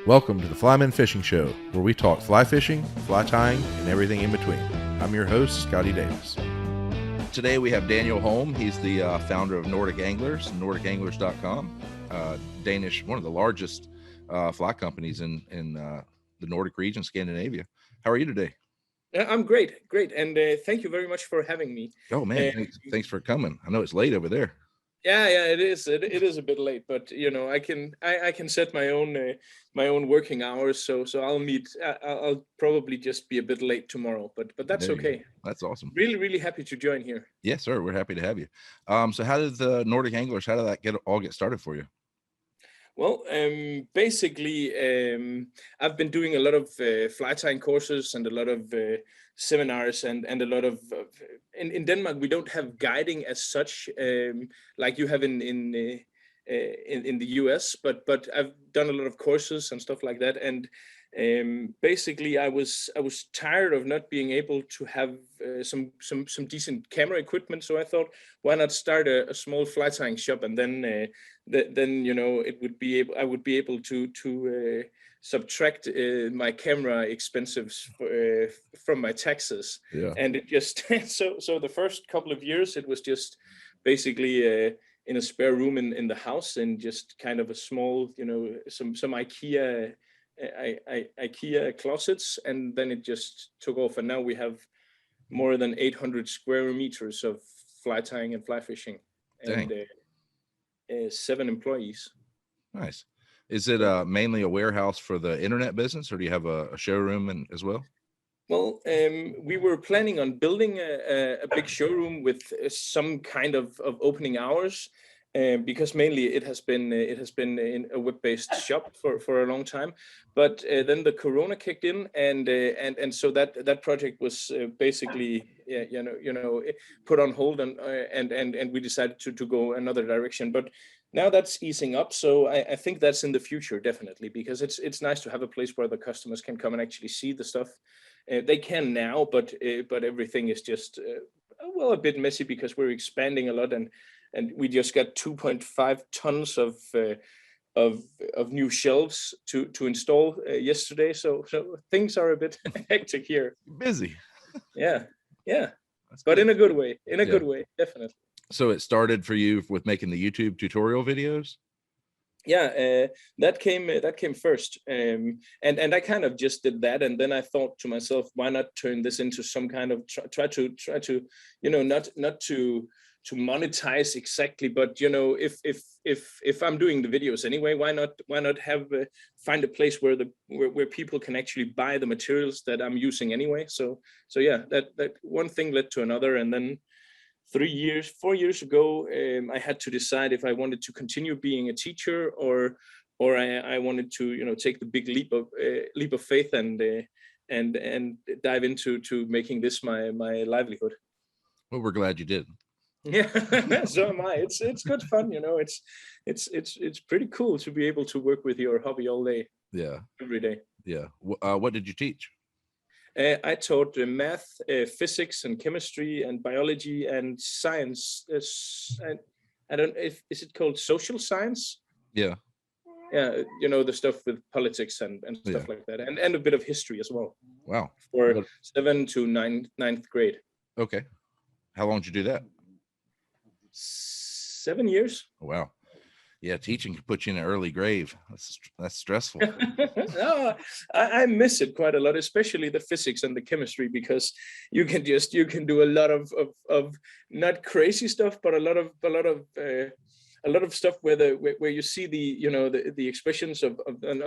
Welcome to the Flymen Fishing Show, where we talk fly fishing, fly tying, and everything in between. I'm your host, Scotty Davis. Today we have Daniel Holm. He's the founder of Nordic Anglers, NordicAnglers.com, Danish, one of the largest fly companies in the Nordic region, Scandinavia. How are you today? I'm great, and thank you very much for having me. Oh man, thanks for coming. I know it's late over there. Yeah, it is. It is a bit late, but I can set my own working hours. So I'll probably just be a bit late tomorrow, but that's okay. That's awesome. Really happy to join here. Yes, sir. We're happy to have you. So how did the Nordic Anglers? How did that get started for you? Well, basically, I've been doing a lot of fly tying courses and a lot of seminars and a lot of in Denmark we don't have guiding as such, like you have in the US, but I've done a lot of courses and stuff like that. And basically I was tired of not being able to have some decent camera equipment, so I thought, why not start a small fly tying shop, and then I would be able to subtract my camera expenses from my taxes. Yeah. And it just so the first couple of years it was just basically in a spare room in the house, and just kind of a small, some IKEA closets, and then it just took off, and now we have more than 800 square meters of fly tying and fly fishing. Dang. And 7 employees. Nice. Is it mainly a warehouse for the internet business, or do you have a showroom as well? Well, we were planning on building a big showroom with some kind of opening hours, because mainly it has been in a web-based shop for a long time. But then the Corona kicked in, and so that project was basically put on hold, and we decided to go another direction. But now that's easing up, so I think that's in the future, definitely, because it's nice to have a place where the customers can come and actually see the stuff. They can now, but everything is just a bit messy because we're expanding a lot, and we just got 2.5 tons of new shelves to install yesterday. So things are a bit hectic here. Busy. Yeah. That's but good. in a good way. Good way, definitely. So it started for you with making the YouTube tutorial videos? Yeah, that came first, and I kind of just did that, and then I thought to myself, why not turn this into some kind of try to not to monetize exactly, but if I'm doing the videos anyway, why not have find a place where people can actually buy the materials that I'm using anyway. So yeah, that one thing led to another, and then 4 years ago, I had to decide if I wanted to continue being a teacher, or I wanted to take the big leap of faith and dive into making this my livelihood. Well, we're glad you did. Yeah, so am I. It's good fun, it's pretty cool to be able to work with your hobby all day. Yeah, every day. Yeah. What did you teach? I taught math, physics, and chemistry, and biology, and science. I don't know is it called social science? Yeah. Yeah, the stuff with politics and stuff like that, and a bit of history as well. Wow. For 7th to 9th grade. Okay. How long did you do that? 7 years. Oh, wow. Yeah, teaching can put you in an early grave. That's stressful. No, I miss it quite a lot, especially the physics and the chemistry, because you can do a lot of not crazy stuff, but a lot of stuff where you see the expressions on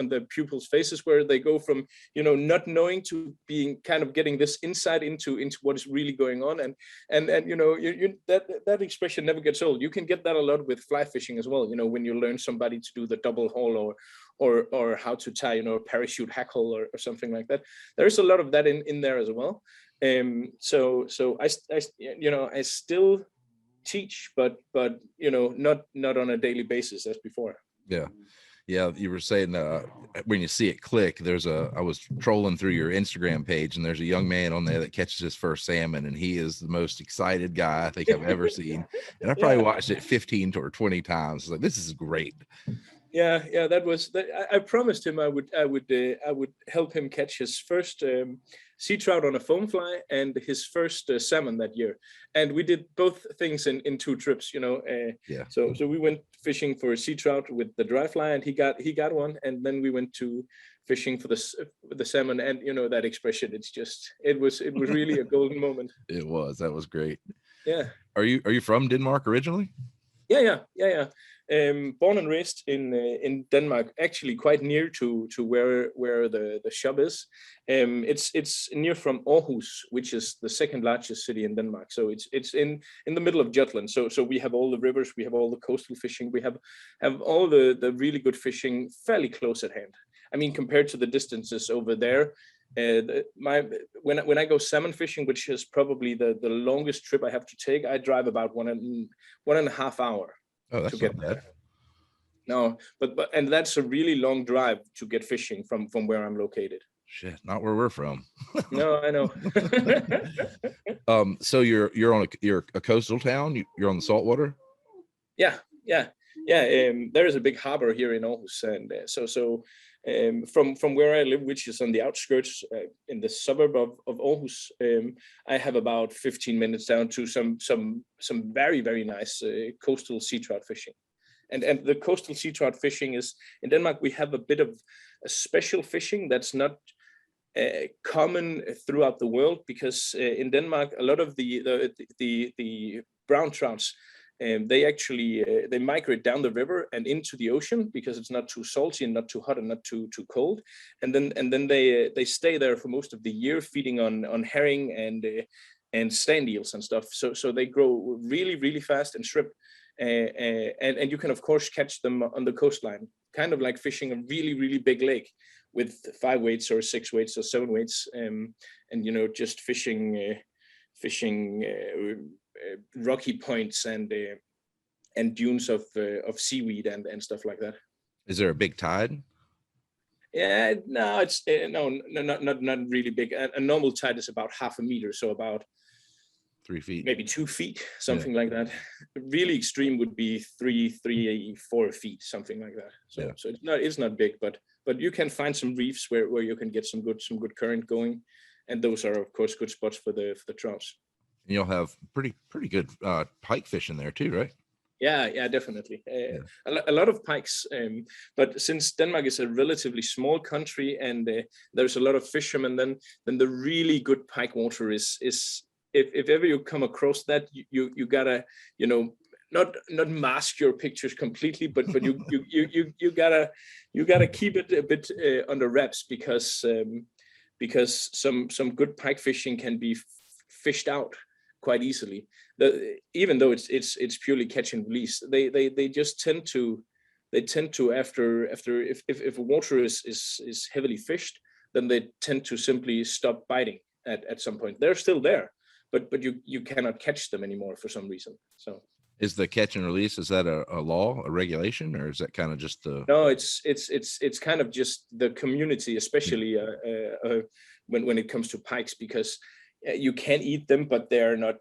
the pupils' faces, where they go from not knowing to being kind of getting this insight into what is really going on, and that expression never gets old. You can get that a lot with fly fishing as well. When you learn somebody to do the double haul, or how to tie a parachute hackle or something like that. There's a lot of that in there as well. So I still teach, but not on a daily basis as before. Yeah, you were saying when you see it click, I was trolling through your Instagram page, and there's a young man on there that catches his first salmon, and he is the most excited guy I think I've ever seen, and I probably watched it 15 or 20 times. Like, this is great. Yeah, that was that. I promised him I would help him catch his first sea trout on a foam fly and his first salmon that year, and we did both things in 2 trips. Yeah. So we went fishing for a sea trout with the dry fly, and he got one, and then we went to fishing for the salmon, and that expression. It was really a golden moment. It was. That was great. Yeah. Are you from Denmark originally? Yeah. Born and raised in Denmark, actually quite near to where the shop is. It's near from Aarhus, which is the second largest city in Denmark. So it's in the middle of Jutland. So we have all the rivers, we have all the coastal fishing, we have all the really good fishing fairly close at hand. I mean, compared to the distances over there, when I go salmon fishing, which is probably the longest trip I have to take, I drive about 1.5 hours. Oh, that's not bad. No, but and that's a really long drive to get fishing from where I'm located. Shit, not where we're from. No, I know. So you're a coastal town. You're on the saltwater. Yeah. There is a big harbor here in Aarhus, and from where I live, which is on the outskirts in the suburb of Aarhus, I have about 15 minutes down to some very, very nice coastal sea trout fishing. And the coastal sea trout fishing is, in Denmark, we have a bit of a special fishing that's not common throughout the world, because in Denmark, a lot of the brown trouts, they migrate down the river and into the ocean because it's not too salty and not too hot and not too cold, and then they stay there for most of the year, feeding on herring and sand eels and stuff. So they grow really, really fast, and shrimp, and you can of course catch them on the coastline, kind of like fishing a really, really big lake with 5 weights or 6 weights or 7 weights, and just fishing rocky points and dunes of seaweed and stuff like that. Is there a big tide? Yeah, no, it's not really big. A normal tide is about 0.5 meter, so about 3 feet, maybe 2 feet, something like that. Really extreme would be 3-4 feet, something like that. So it's not big, but you can find some reefs where you can get some good current going, and those are of course good spots for the trouts. And you'll have pretty good pike fishing there too, right? Yeah, definitely. A lot of pikes, but since Denmark is a relatively small country and there's a lot of fishermen, then the really good pike water is if ever you come across that, you gotta not mask your pictures completely, but you gotta keep it a bit under wraps, because some good pike fishing can be fished out quite easily. Even though it's purely catch and release, they just tend to after if water is heavily fished, then they tend to simply stop biting at some point. They're still there, but you cannot catch them anymore for some reason. So is the catch and release, is that a law, a regulation, or is that kind of just the? No, it's kind of just the community, especially when it comes to pikes, because you can eat them, but they're not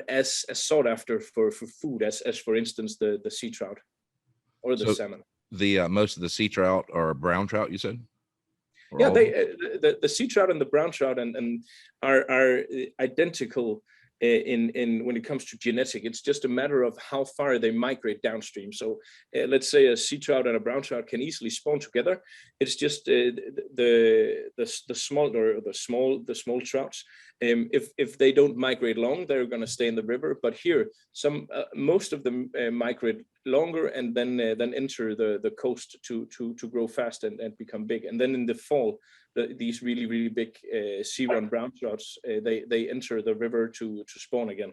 as sought after for food as for instance the sea trout or the salmon. The most of the sea trout are brown trout, you said? Or yeah, the sea trout and the brown trout and are identical in when it comes to genetic. It's just a matter of how far they migrate downstream. So let's say a sea trout and a brown trout can easily spawn together. It's just the small trouts. If they don't migrate long, they're going to stay in the river. But here, most of them migrate longer and then enter the coast to grow fast and become big. And then in the fall, these really, really big sea-run brown trouts, they enter the river to spawn again.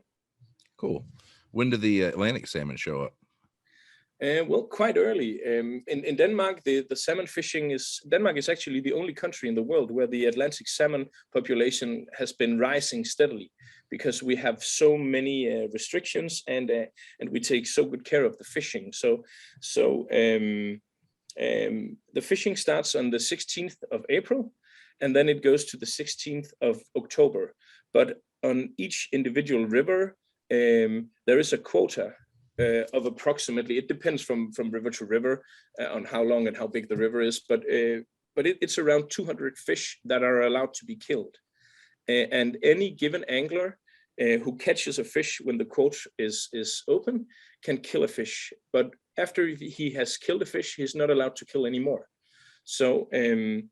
Cool. When do the Atlantic salmon show up? Well, quite early. In Denmark, the salmon fishing Denmark is actually the only country in the world where the Atlantic salmon population has been rising steadily, because we have so many restrictions and we take so good care of the fishing. So the fishing starts on the 16th of April, and then it goes to the 16th of October. But on each individual river, there is a quota of approximately, it depends from river to river on how long and how big the river is, but it's around 200 fish that are allowed to be killed. And any given angler who catches a fish when the quote is open can kill a fish, but after he has killed a fish, he's not allowed to kill anymore. So and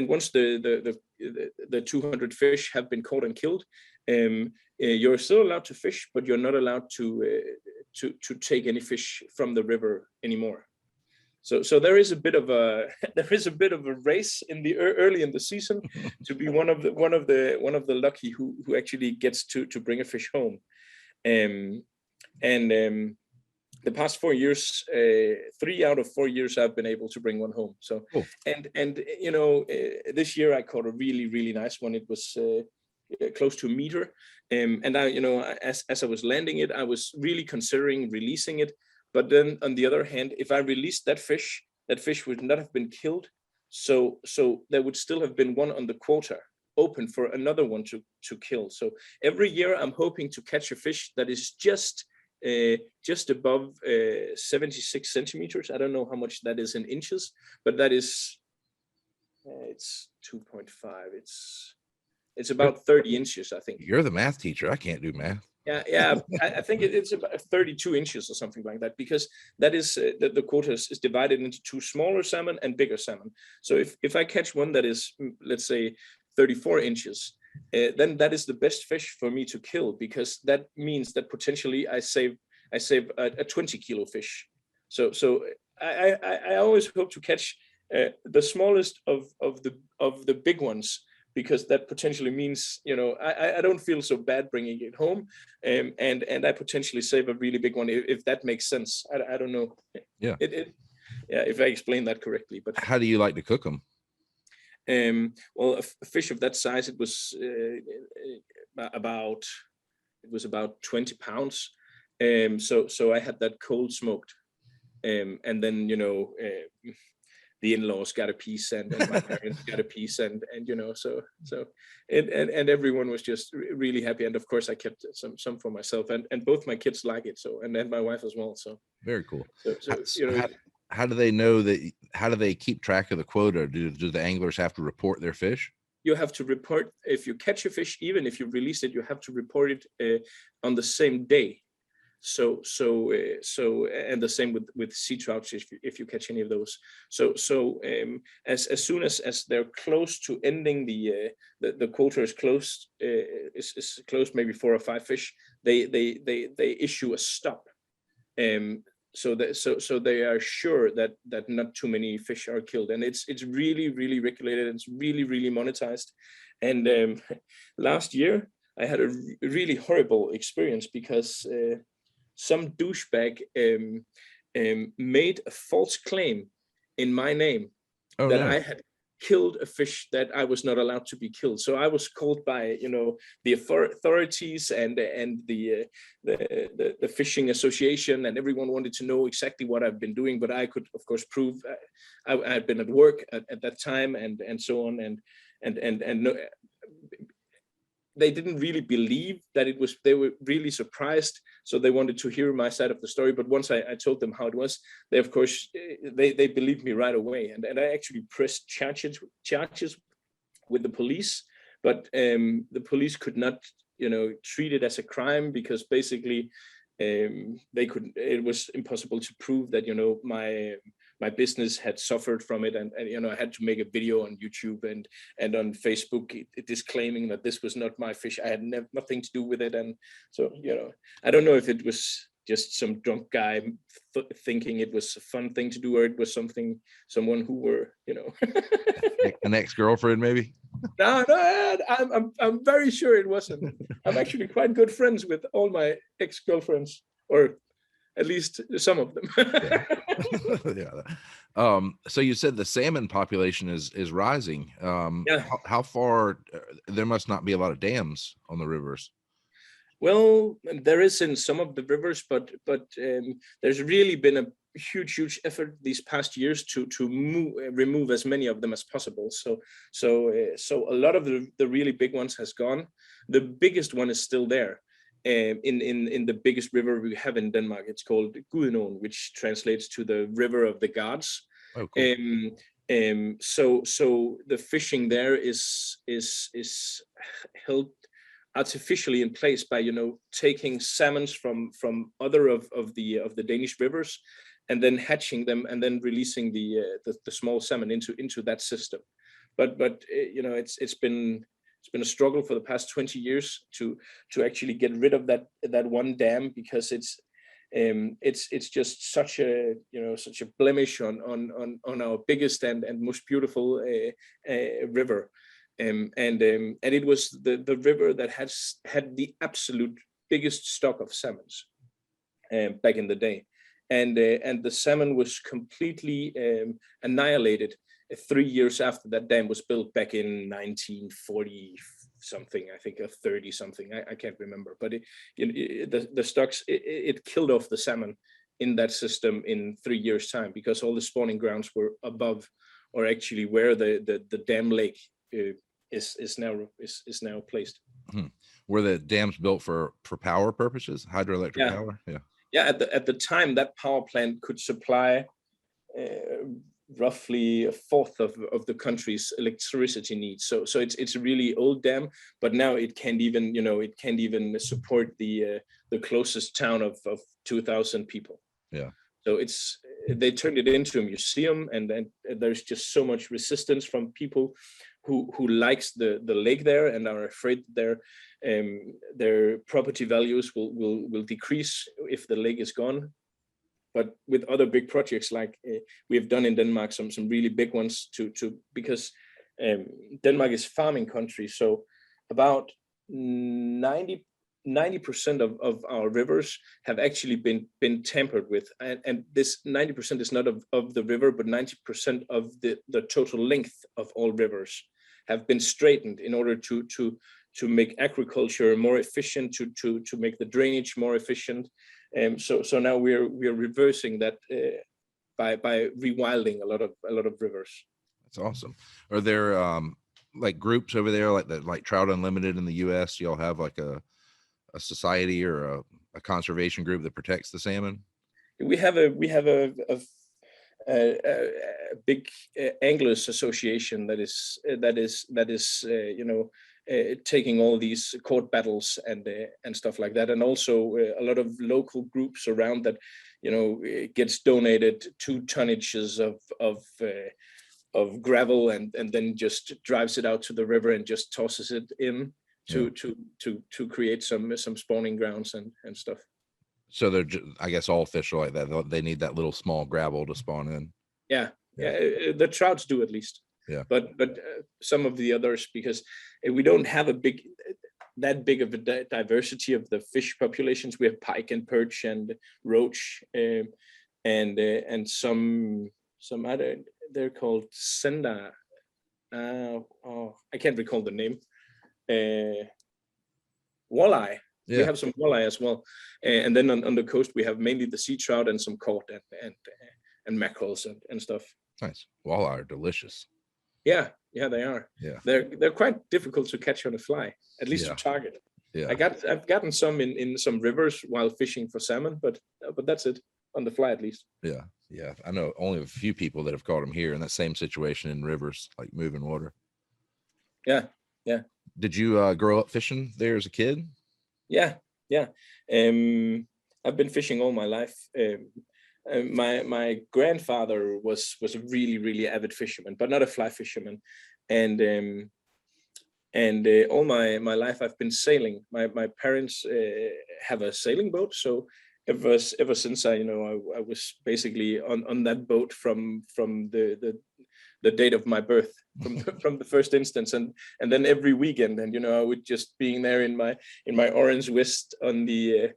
once the 200 fish have been caught and killed, you're still allowed to fish, but you're not allowed to take any fish from the river anymore. So there is a bit of a race in the early in the season to be one of the lucky who actually gets to bring a fish home. The past 4 years, 3 out of 4 years, I've been able to bring one home. So, cool. and this year I caught a really nice one. It was close to a meter. And I, as I was landing it, I was really considering releasing it. But then on the other hand, if I released that fish would not have been killed. So there would still have been one on the quota open for another one to kill. So every year I'm hoping to catch a fish that is just above 76 centimeters. I don't know how much that is in inches, but that is, it's 2.5. It's about 30 inches, I think. You're the math teacher. I can't do math. Yeah. I think it's about 32 inches or something like that, because that is the quota is divided into two smaller salmon and bigger salmon. So if I catch one that is, let's say, 34 inches, then that is the best fish for me to kill, because that means that potentially I save a 20 kilo fish. So I always hope to catch the smallest of the big ones, because that potentially means, I don't feel so bad bringing it home, and I potentially save a really big one, if that makes sense. I don't know. Yeah. If I explain that correctly. But how do you like to cook them? Well, a fish of that size, it was about 20 pounds. So I had that cold smoked, and then the in-laws got a piece, and my parents got a piece, and everyone was just really happy. And of course I kept some for myself, and both my kids like it, so, and my wife as well. So very cool. So how do they know that? How do they keep track of the quota? Do the anglers have to report their fish? You have to report if you catch a fish, even if you release it, you have to report it on the same day. So and the same with sea trouts, if you catch any of those. So as soon as they're close to ending, the quota is closed, is closed, maybe 4 or 5 fish, they issue a stop. So they are sure that not too many fish are killed, and it's really regulated, and it's really monetized. And last year I had a really horrible experience, because some douchebag made a false claim in my name I had killed a fish that I was not allowed to be killed. So I was called by the authorities and the fishing association, and everyone wanted to know exactly what I've been doing. But I could, of course, prove I had been at work at that time, and so on, and no, they didn't really believe that it was. They were really surprised, so they wanted to hear my side of the story. But once I told them how it was, they, of course, they believed me right away, and I actually pressed charges with the police. But the police could not, treat it as a crime, because basically they could. It was impossible to prove that my business had suffered from it, and I had to make a video on YouTube and on Facebook disclaiming that this was not my fish. I had nothing to do with it. And so I don't know if it was just some drunk guy thinking it was a fun thing to do, or it was someone who were an ex-girlfriend maybe. No, I'm very sure it wasn't. I'm actually quite good friends with all my ex-girlfriends, or at least some of them. Yeah. So you said the salmon population is rising. Yeah. How far? There must not be a lot of dams on the rivers. Well, there is in some of the rivers, but there's really been a huge effort these past years to remove as many of them as possible. So a lot of the really big ones has gone. The biggest one is still there. in the biggest river we have in Denmark. It's called Gudenåen, which translates to the river of the gods. Oh, cool. So the fishing there is held artificially in place by taking salmons from other of the Danish rivers, and then hatching them and then releasing the small salmon into that system. But it's been a struggle for the past 20 years to actually get rid of that one dam, because it's just such a blemish on our biggest and most beautiful river. And it was the river that had the absolute biggest stock of salmons back in the day, and the salmon was completely annihilated 3 years after that dam was built back in 1940 something, I think, or 30 something. I can't remember, but the stocks, it killed off the salmon in that system in 3 years' time, because all the spawning grounds were above, or actually where the dam lake is now placed. Were the dams built for power purposes, hydroelectric power? Yeah. At the time, that power plant could supply roughly a fourth of the country's electricity needs. So it's a really old dam, but now it can't even support the closest town of 2,000 people. Yeah. So they turned it into a museum, and then there's just so much resistance from people who likes the lake there and are afraid their property values will decrease if the lake is gone. But with other big projects like we have done in Denmark, some really big ones because Denmark is farming country, so about 90% of our rivers have actually been tampered with, and this 90% is not of the river, but 90% of the total length of all rivers have been straightened in order to make agriculture more efficient, to make the drainage more efficient. So now we're reversing that by rewilding a lot of rivers. That's awesome. Are there like groups over there like Trout Unlimited in the US? Y'all have like a society or a conservation group that protects the salmon? We have a big anglers association that is taking all these court battles and stuff like that, and also a lot of local groups around that gets donated 2 tonnages of gravel and then just drives it out to the river and just tosses it in to create some spawning grounds and stuff. So they're I guess all fish are like that. They need that little small gravel to spawn in. Yeah. The trouts do, at least. Yeah. But some of the others, because we don't have that big of a diversity of the fish populations. We have pike and perch and roach and some other. They're called senda. I can't recall the name. Walleye. Yeah. We have some walleye as well, and then on the coast we have mainly the sea trout and some cod and mackerels and stuff. Nice. Walleye are delicious. Yeah, they are. Yeah, they're quite difficult to catch on a fly, at least to target. Yeah, I've gotten some in some rivers while fishing for salmon, but that's it, on the fly at least. Yeah. I know only a few people that have caught them here in that same situation in rivers, like moving water. Yeah. Did you grow up fishing there as a kid? Yeah. I've been fishing all my life. My grandfather was a really avid fisherman, but not a fly fisherman, and all my life I've been sailing. My parents have a sailing boat, so ever since I was basically on that boat from the date of my birth, from the first instance, and then every weekend, and I would just being there in my orange vest on the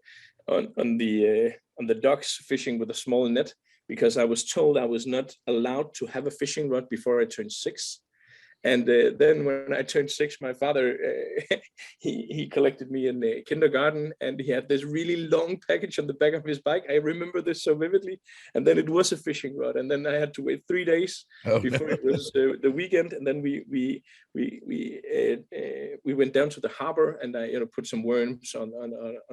docks fishing with a small net, because I was told I was not allowed to have a fishing rod before I turned 6, And then when I turned 6, my father, he collected me in the kindergarten, and he had this really long package on the back of his bike. I remember this so vividly. And then it was a fishing rod, and then I had to wait 3 days before it was the weekend. And then we went down to the harbor, and I put some worms on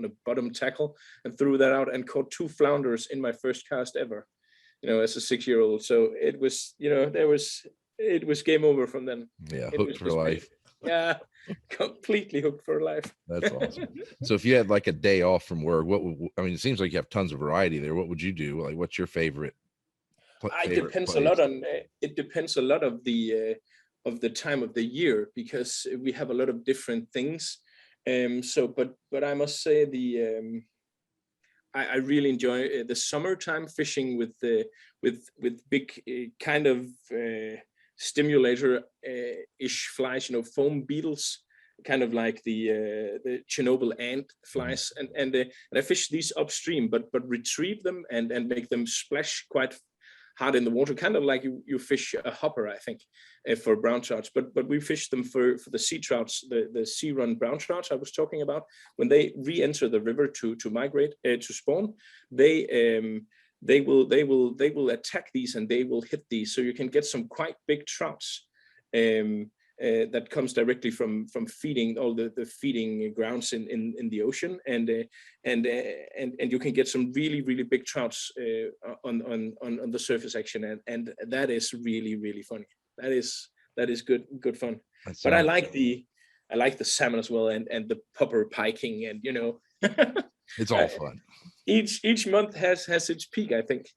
a bottom tackle and threw that out and caught 2 flounders in my first cast ever. As a 6-year-old. So it was, it was game over from then. Yeah, hooked for life. Yeah, completely hooked for life. That's awesome. So if you had like a day off from work, it seems like you have tons of variety there. What would you do? Like, what's your favorite? It depends a lot on. It depends a lot of the time of the year, because we have a lot of different things. But I must say I really enjoy the summertime fishing with big kind of stimulator ish flies, foam beetles, kind of like the Chernobyl ant flies, and I fish these upstream, but retrieve them and make them splash quite hard in the water, kind of like you fish a hopper, I think, for brown trouts. But we fish them for the sea trouts, the sea run brown trouts I was talking about. When they re-enter the river to migrate to spawn, they will attack these, and they will hit these. So you can get some quite big trouts that comes directly from feeding all the feeding grounds in the ocean, and you can get some really, really big trouts on the surface action, and that is really, really funny. That is good fun. But I like the salmon as well, and the popper piking, and it's all fun. Each month has its peak, I think.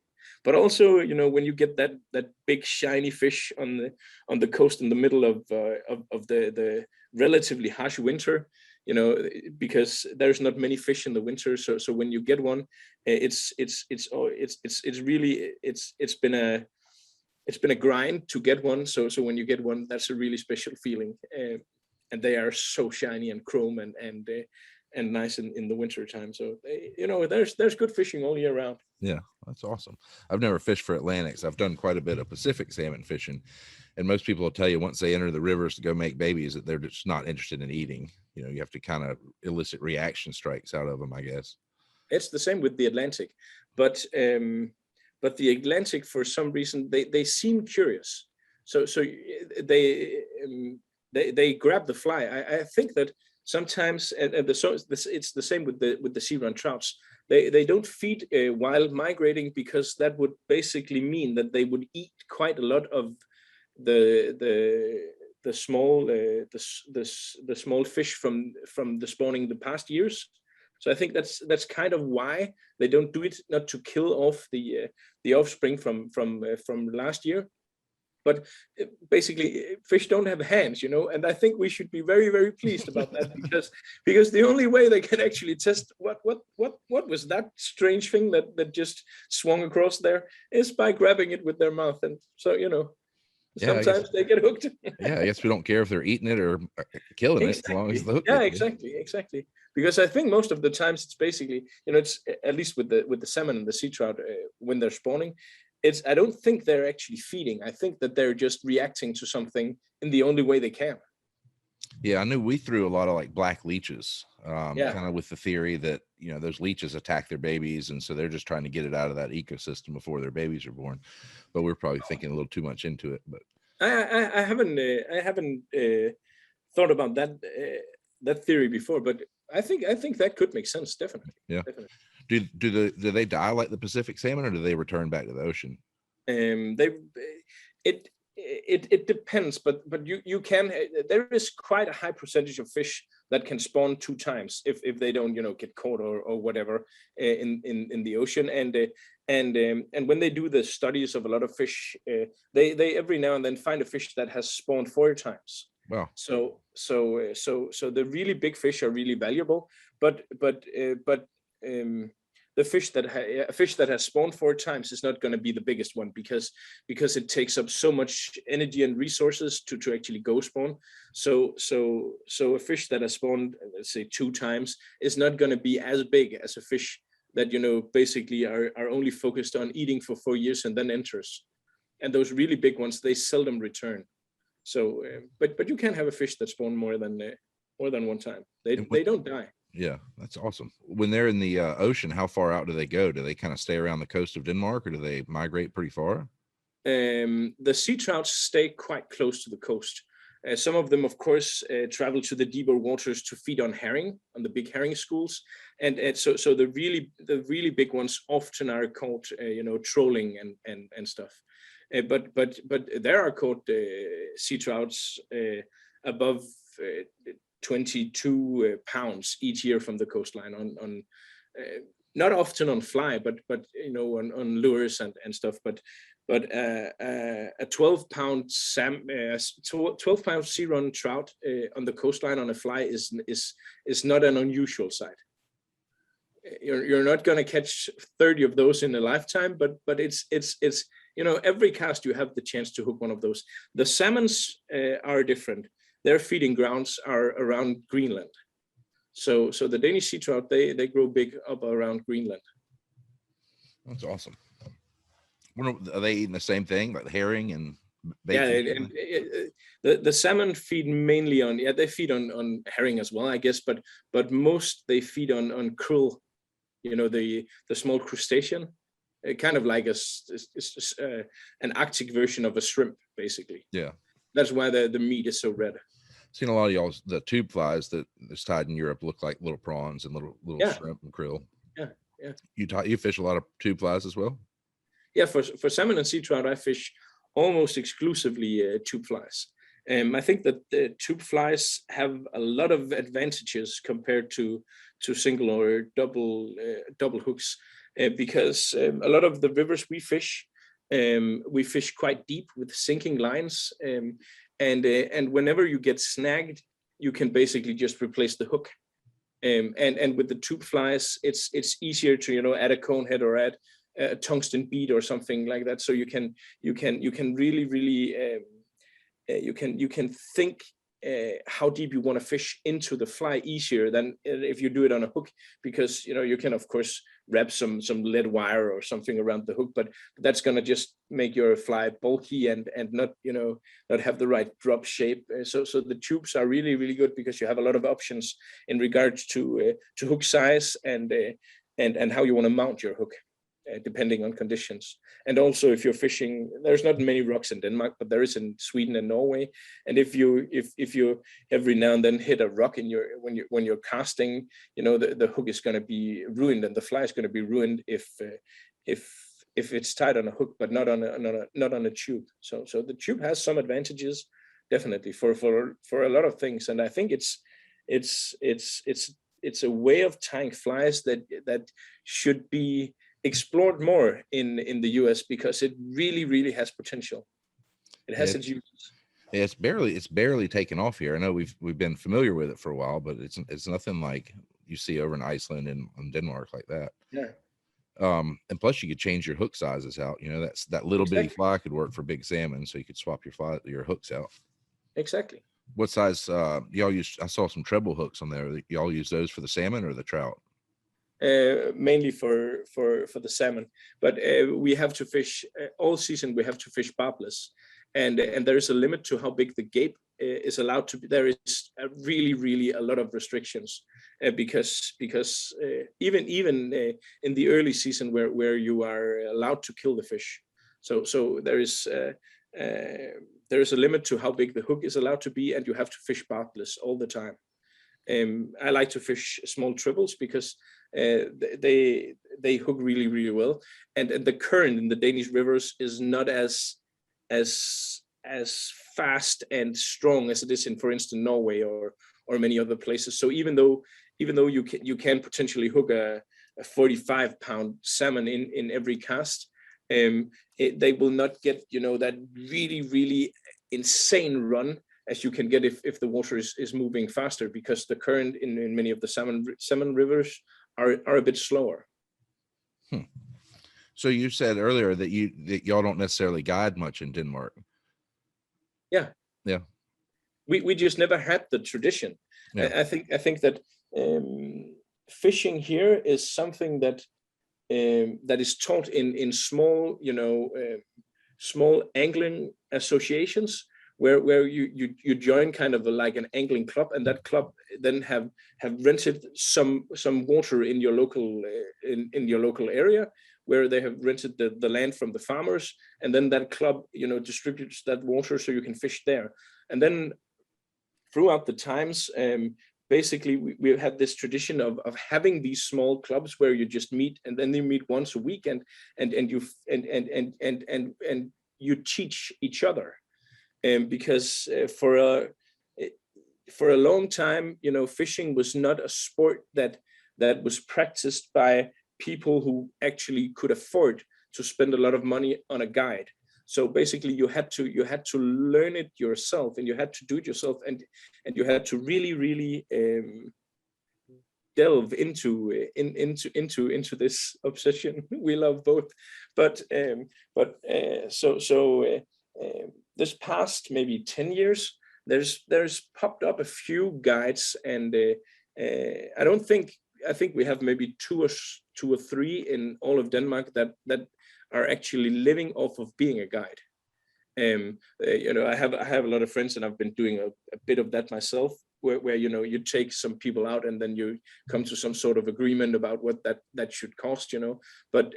But also, when you get that big shiny fish on the coast in the middle of the relatively harsh winter, because there's not many fish in the winter. So when you get one, it's been a grind to get one. So when you get one, that's a really special feeling. And they are so shiny and chrome and nice in the winter time. So there's good fishing all year round. Yeah, that's awesome. I've never fished for Atlantics. I've done quite a bit of Pacific salmon fishing, and most people will tell you once they enter the rivers to go make babies that they're just not interested in eating. You have to kind of elicit reaction strikes out of them, I guess. It's the same with the Atlantic, but the Atlantic, for some reason, they seem curious. So they grab the fly. I think that sometimes, and it's the same with the sea run trouts. They don't feed while migrating, because that would basically mean that they would eat quite a lot of the small fish from the spawning the past years. So I think that's kind of why they don't do it, not to kill off the offspring from last year. But basically, fish don't have hands, and I think we should be very, very pleased about that, because the only way they can actually test what was that strange thing that just swung across there is by grabbing it with their mouth. And so, sometimes they get hooked. Yeah, I guess we don't care if they're eating it or killing it, as long as the hook. Yeah, exactly. Because I think most of the times it's basically, it's at least with the salmon and the sea trout when they're spawning. I don't think they're actually feeding. I think that they're just reacting to something in the only way they can. Yeah, I knew we threw a lot of like black leeches, kind of with the theory that, those leeches attack their babies. And so they're just trying to get it out of that ecosystem before their babies are born. But we're probably thinking a little too much into it. But I haven't thought about that theory before, but I think that could make sense. Definitely. Yeah. Definitely. Do they die like the Pacific salmon, or do they return back to the ocean? It depends, but you can. There is quite a high percentage of fish that can spawn 2 times if they don't get caught or whatever in the ocean. And when they do the studies of a lot of fish, they every now and then find a fish that has spawned 4 times. Wow. So the really big fish are really valuable, but the fish that has spawned 4 times is not going to be the biggest one, because it takes up so much energy and resources to actually go spawn. So a fish that has spawned, let's say 2 times, is not going to be as big as a fish that basically are only focused on eating for 4 years and then enters. And those really big ones, they seldom return. So, but you can have a fish that spawn more than one time. They don't die. Yeah, that's awesome. When they're in the ocean, how far out do they go? Do they kind of stay around the coast of Denmark, or do they migrate pretty far? The sea trouts stay quite close to the coast. Some of them, of course, travel to the deeper waters to feed on herring, on the big herring schools, and so the really big ones often are caught, trolling and stuff. But there are caught sea trouts above 22 pounds each year from the coastline on not often on fly, but on lures and stuff. But a 12-pound 12-pound sea run trout on the coastline on a fly is not an unusual sight. You're not going to catch 30 of those in a lifetime, but it's every cast you have the chance to hook one of those. The salmons are different. Their feeding grounds are around Greenland. So the Danish sea trout, they grow big up around Greenland. That's awesome. Are they eating the same thing, like herring and bait? Yeah, the salmon feed mainly on they feed on herring as well, I guess, but most they feed on krill, the small crustacean, kind of like an Arctic version of a shrimp, basically. Yeah, that's why the meat is so red. Seen a lot of y'all, the tube flies that is tied in Europe look like little prawns and little shrimp and krill. Yeah. You fish a lot of tube flies as well? Yeah, for salmon and sea trout, I fish almost exclusively tube flies. I think that the tube flies have a lot of advantages compared to single or double hooks, because a lot of the rivers we fish quite deep with sinking lines, and whenever you get snagged, you can basically just replace the hook. And with the tube flies, it's easier to add a cone head or add a tungsten bead or something like that. So you can really you can think how deep you want to fish into the fly easier than if you do it on a hook, because you can of course wrap some lead wire or something around the hook, but that's going to just make your fly bulky and not have the right drop shape. So the tubes are really good because you have a lot of options in regards to hook size and how you want to mount your hook, depending on conditions. And also, if you're fishing, there's not many rocks in Denmark, but there is in Sweden and Norway. And if you every now and then hit a rock when you're casting, the hook is going to be ruined and the fly is going to be ruined if it's tied on a hook, but not on a tube. So the tube has some advantages, definitely for a lot of things. And I think it's a way of tying flies that should be explored more in the US, because it really has potential. It has its uses. Yeah, it's barely taken off here. I know we've been familiar with it for a while, but it's nothing like you see over in Iceland and Denmark like that. Yeah. And plus you could change your hook sizes out. That little bitty fly could work for big salmon, so you could swap your hooks out. Exactly. What size y'all use? I saw some treble hooks on there. Y'all use those for the salmon or the trout? Mainly for the salmon, but we have to fish all season. We have to fish barbless, and there is a limit to how big the gape is allowed to be. There is really a lot of restrictions, because even in the early season where you are allowed to kill the fish, so there is a limit to how big the hook is allowed to be, and you have to fish barbless all the time. I like to fish small triples because they hook really well, and the current in the Danish rivers is not as fast and strong as it is in, for instance, Norway or many other places. So even though you can potentially hook a 45-pound salmon in every cast, they will not get that really insane run as you can get if the water is moving faster, because the current in many of the salmon rivers are a bit slower. So you said earlier that y'all don't necessarily guide much in Denmark. Yeah. We just never had the tradition. Yeah. I think that fishing here is something that is taught in small small angling associations, where you join kind of like an angling club, and that club then have rented some water in your local in your local area, where they have rented the land from the farmers, and then that club, you know, distributes that water so you can fish there. And then throughout the times, basically we've had this tradition of having these small clubs where you just meet, and then you meet once a week, and you teach each other. Because for a long time, you know, fishing was not a sport that was practiced by people who actually could afford to spend a lot of money on a guide. So basically, you had to learn it yourself, and you had to do it yourself, and you had to really delve into this obsession. We love both, but this past maybe 10 years, there's popped up a few guides, and I think we have maybe two or three in all of Denmark that are actually living off of being a guide. You know, I have a lot of friends, and I've been doing a bit of that myself, where you know, you take some people out, and then you come to some sort of agreement about what that should cost, you know. But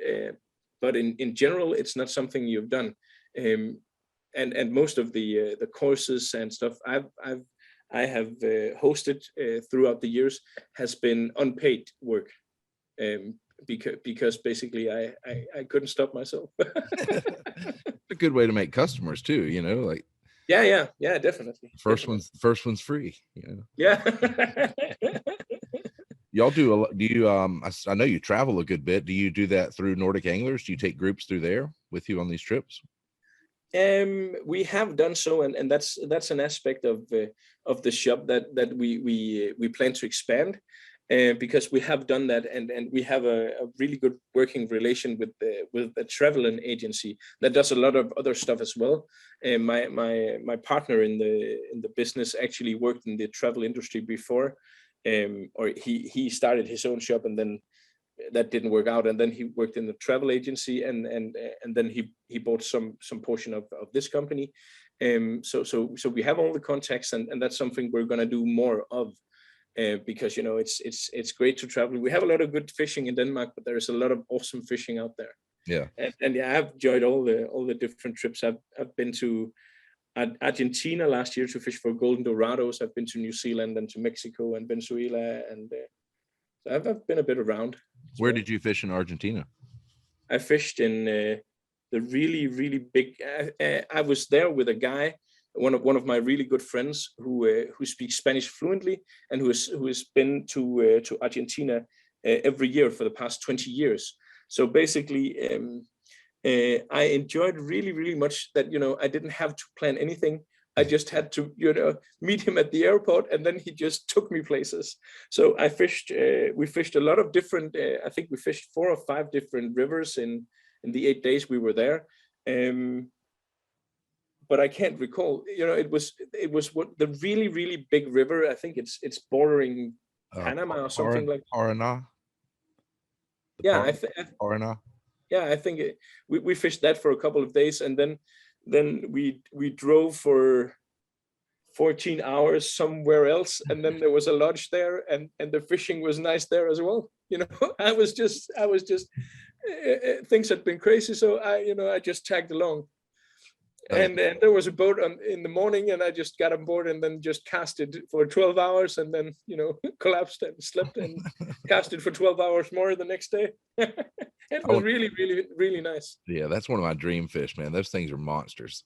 in general, it's not something you've done. And most of the courses and stuff I have hosted throughout the years has been unpaid work, because basically I couldn't stop myself. A good way to make customers too, you know, like yeah, definitely. First one's free, you know. Yeah. Y'all do a lot. Do you I know you travel a good bit. Do you do that through Nordic Anglers? Do you take groups through there with you on these trips? We have done so, and that's an aspect of the shop that we plan to expand, because we have done that, and we have a really good working relation with a traveling agency that does a lot of other stuff as well. And my partner in the business actually worked in the travel industry before, or he started his own shop, and then that didn't work out, and then he worked in the travel agency, and then he bought some portion of this company. So we have all the contacts, and that's something we're going to do more of, because you know, it's great to travel. We have a lot of good fishing in Denmark, but there's a lot of awesome fishing out there. Yeah. And yeah, I've enjoyed all the different trips. I've been to Argentina last year to fish for golden dorados. I've been to New Zealand and to Mexico and Venezuela, and I've been a bit around. Where did you fish in Argentina? I fished in the really big. I was there with a guy, one of my really good friends who speaks Spanish fluently, and who has been to Argentina every year for the past 20 years. So basically, I enjoyed really much that, you know, I didn't have to plan anything. I just had to, you know, meet him at the airport, and then he just took me places. So I fished. We fished a lot of different. I think we fished 4 or 5 different rivers in the 8 days we were there. But I can't recall. You know, it was what the really big river. I think it's bordering Panama or something like. Paraná. Yeah, Paraná. Yeah, I think we fished that for a couple of days, and then we drove for 14 hours somewhere else, and then there was a lodge there, and the fishing was nice there as well. You know, I was just things had been crazy, so I just tagged along. And there was a boat in the morning, and I just got on board and then just casted for 12 hours, and then, you know, collapsed and slept and casted for 12 hours more the next day. It was really nice. Yeah, that's one of my dream fish, man. Those things are monsters.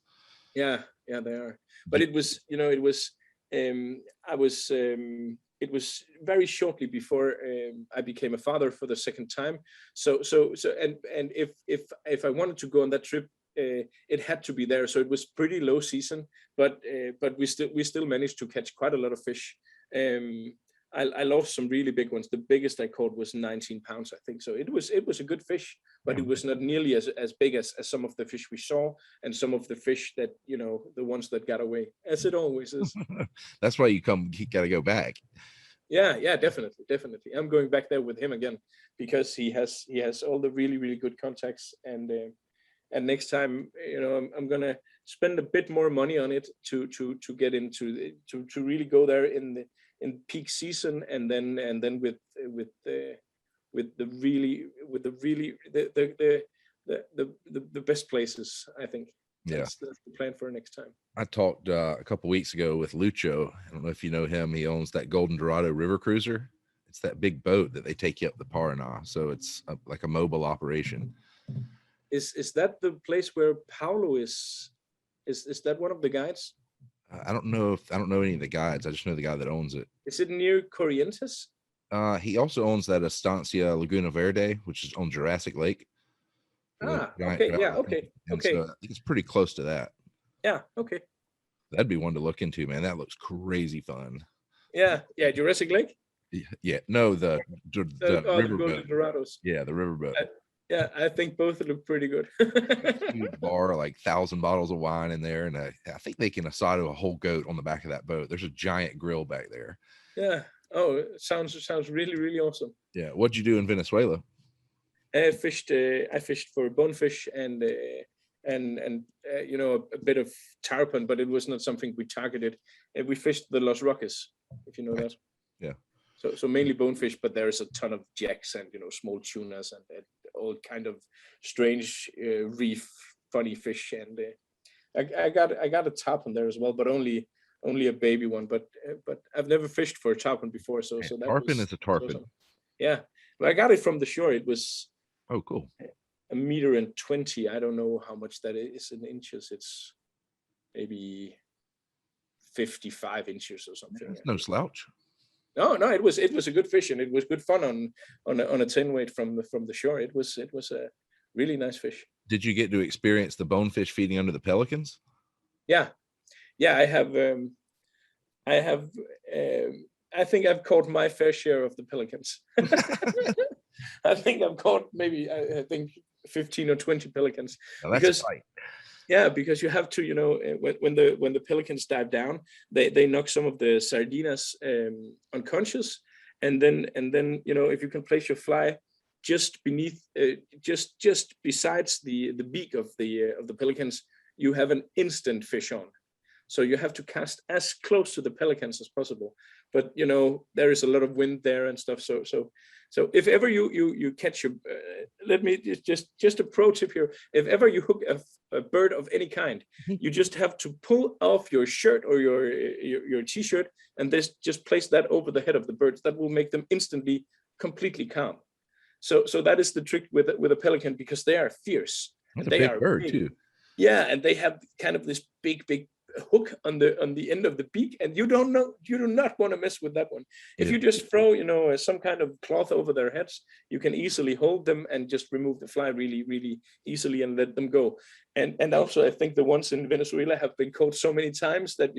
Yeah, they are. But it was, you know, it was very shortly before I became a father for the second time. So and if I wanted to go on that trip, it had to be there. So it was pretty low season, but we still managed to catch quite a lot of fish. I lost some really big ones. The biggest I caught was 19 pounds, I think. So it was a good fish, but it was not nearly as big as some of the fish we saw, and some of the fish that, you know, the ones that got away, as it always is. That's why you got to go back. Yeah, definitely. I'm going back there with him again, because he has all the really good contacts, and next time, you know, I'm gonna spend a bit more money on it to get into to really go there in peak season, and then with the best places. I think that's the plan for next time. I talked a couple weeks ago with Lucho. I don't know if you know him. He owns that Golden Dorado river cruiser. It's that big boat that they take you up the Paraná. So it's like a mobile operation. Is that the place where Paulo is? Is that one of the guides? I don't know any of the guides. I just know the guy that owns it. Is it near Corrientes? He also owns that Estancia Laguna Verde, which is on Jurassic Lake. Okay, yeah, okay, okay. So I think it's pretty close to that. Yeah, okay. That'd be one to look into, man. That looks crazy fun. Yeah, Jurassic Lake. Yeah, no, the Golden Dorados. Yeah, the riverboat. Yeah, I think both look pretty good. Huge bar, like 1,000 bottles of wine in there, and I think they can asado a whole goat on the back of that boat. There's a giant grill back there. Yeah. Oh, it sounds really, really awesome. Yeah. What'd you do in Venezuela? I fished for bonefish and a bit of tarpon, but it was not something we targeted. And we fished the Los Roques, if you know that. Yeah. So mainly bonefish, but there's a ton of jacks and small tunas and all kind of strange reef funny fish. And I got a tarpon there as well, but only a baby one. But I've never fished for a tarpon before, so that tarpon is a tarpon. Awesome. Yeah, but I got it from the shore. It was cool. 1.20 meters. I don't know how much that is in inches. It's maybe 55 inches or something. It's no slouch. No, it was a good fish, and it was good fun on a 10 weight from the shore. It was a really nice fish. Did you get to experience the bonefish feeding under the pelicans? Yeah, I have. I think I've caught my fair share of the pelicans. I think I've caught maybe I think 15 or 20 pelicans. Now that's right. Yeah, because you have to, when the pelicans dive down, they knock some of the sardinas unconscious, and then if you can place your fly just beneath, just besides the beak of the pelicans, you have an instant fish on. So you have to cast as close to the pelicans as possible. But there is a lot of wind there and stuff. So if ever you catch let me just a pro tip here. If ever you hook a bird of any kind, you just have to pull off your shirt or your t-shirt and just place that over the head of the birds. That will make them instantly completely calm. So that is the trick with a pelican, because they are fierce. That's a big bird too. Yeah, and they have kind of this big hook on the end of the beak, and you do not want to mess with that one. If you just throw some kind of cloth over their heads, you can easily hold them and just remove the fly really, really easily and let them go. And also I think the ones in Venezuela have been caught so many times that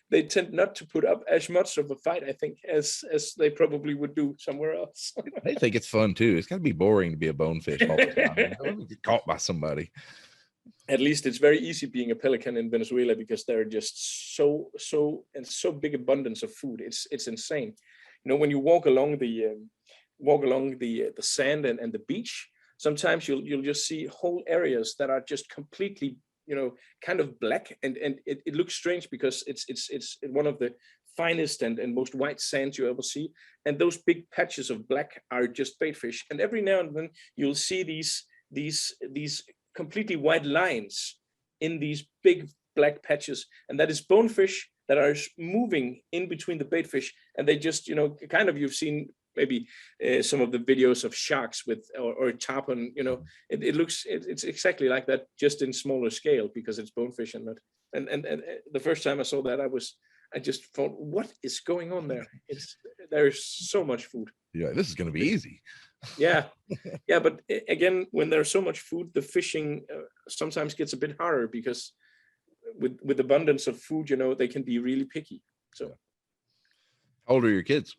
they tend not to put up as much of a fight, I think, as they probably would do somewhere else. I think it's fun too. It's got to be boring to be a bonefish all the time. You get caught by somebody. At least it's very easy being a pelican in Venezuela, because there are just so big abundance of food. It's insane. When you walk along the sand and the beach, sometimes you'll just see whole areas that are just completely kind of black, and it looks strange because it's one of the finest and most white sands you ever see, and those big patches of black are just baitfish. And every now and then you'll see these completely white lines in these big black patches, and that is bonefish that are moving in between the baitfish. And they just kind of, you've seen maybe some of the videos of sharks or tarpon, it's exactly like that, just in smaller scale, because it's bonefish and not. And the first time I saw that, I just thought, what is going on there? There's so much food. Yeah, this is going to be easy. Yeah, but again, when there's so much food, the fishing sometimes gets a bit harder, because with abundance of food, they can be really picky. So, how old are your kids?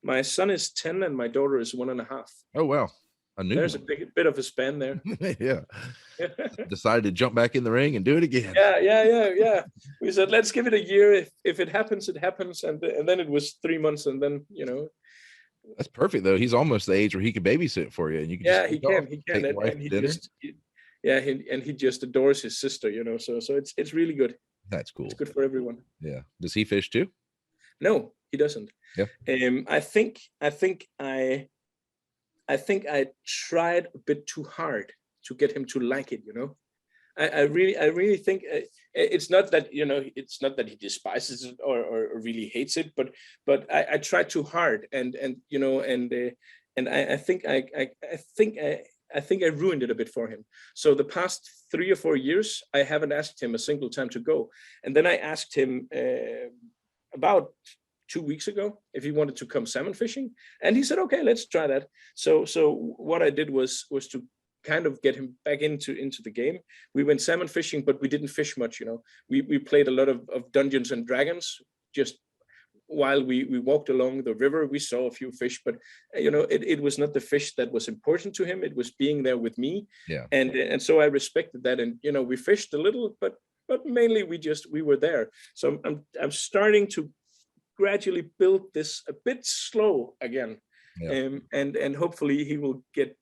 My son is 10 and my daughter is 1.5. Oh wow, there's a bit of a span there. Yeah. Decided to jump back in the ring and do it again. Yeah. We said, let's give it a year. If it happens, it happens. And then it was 3 months, and then That's perfect though. He's almost the age where he could babysit for you, and you can. He can. And yeah, and he just adores his sister, so it's really good. That's cool. It's good for everyone. Yeah. Does he fish too? No, he doesn't. Yeah. I think I tried a bit too hard to get him to like it. I really think it's not that it's not that he despises it or really hates it, but I tried too hard, and I think I ruined it a bit for him. So the past 3 or 4 years, I haven't asked him a single time to go, and then I asked him about 2 weeks ago if he wanted to come salmon fishing, and he said, okay, let's try that. So what I did was to kind of get him back into the game. We went salmon fishing, but we didn't fish much. We played a lot of Dungeons and Dragons. Just while we walked along the river, we saw a few fish, but it was not the fish that was important to him. It was being there with me. Yeah. And so I respected that, and we fished a little, but mainly we were there. So I'm starting to gradually build this a bit slow again. Yeah. And hopefully he will get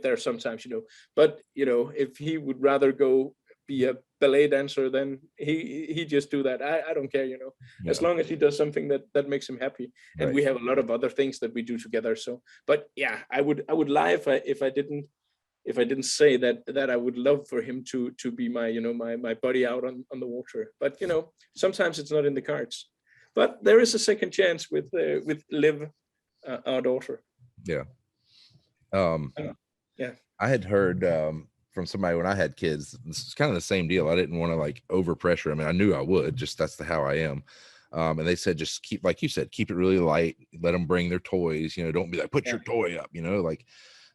there sometimes, but if he would rather go be a ballet dancer, then he just do that. I don't care, Yeah. As long as he does something that makes him happy. And right. We have a lot of other things that we do together. So, but yeah, I would lie if I didn't say that I would love for him to be my my buddy out on the water. But sometimes it's not in the cards. But there is a second chance with Liv, our daughter. Yeah. Yeah. I had heard from somebody when I had kids, it's kind of the same deal. I didn't want to like overpressure. I mean, I knew I would, just that's how I am. And they said, just keep, like you said, keep it really light, let them bring their toys, don't be like, put your toy up, like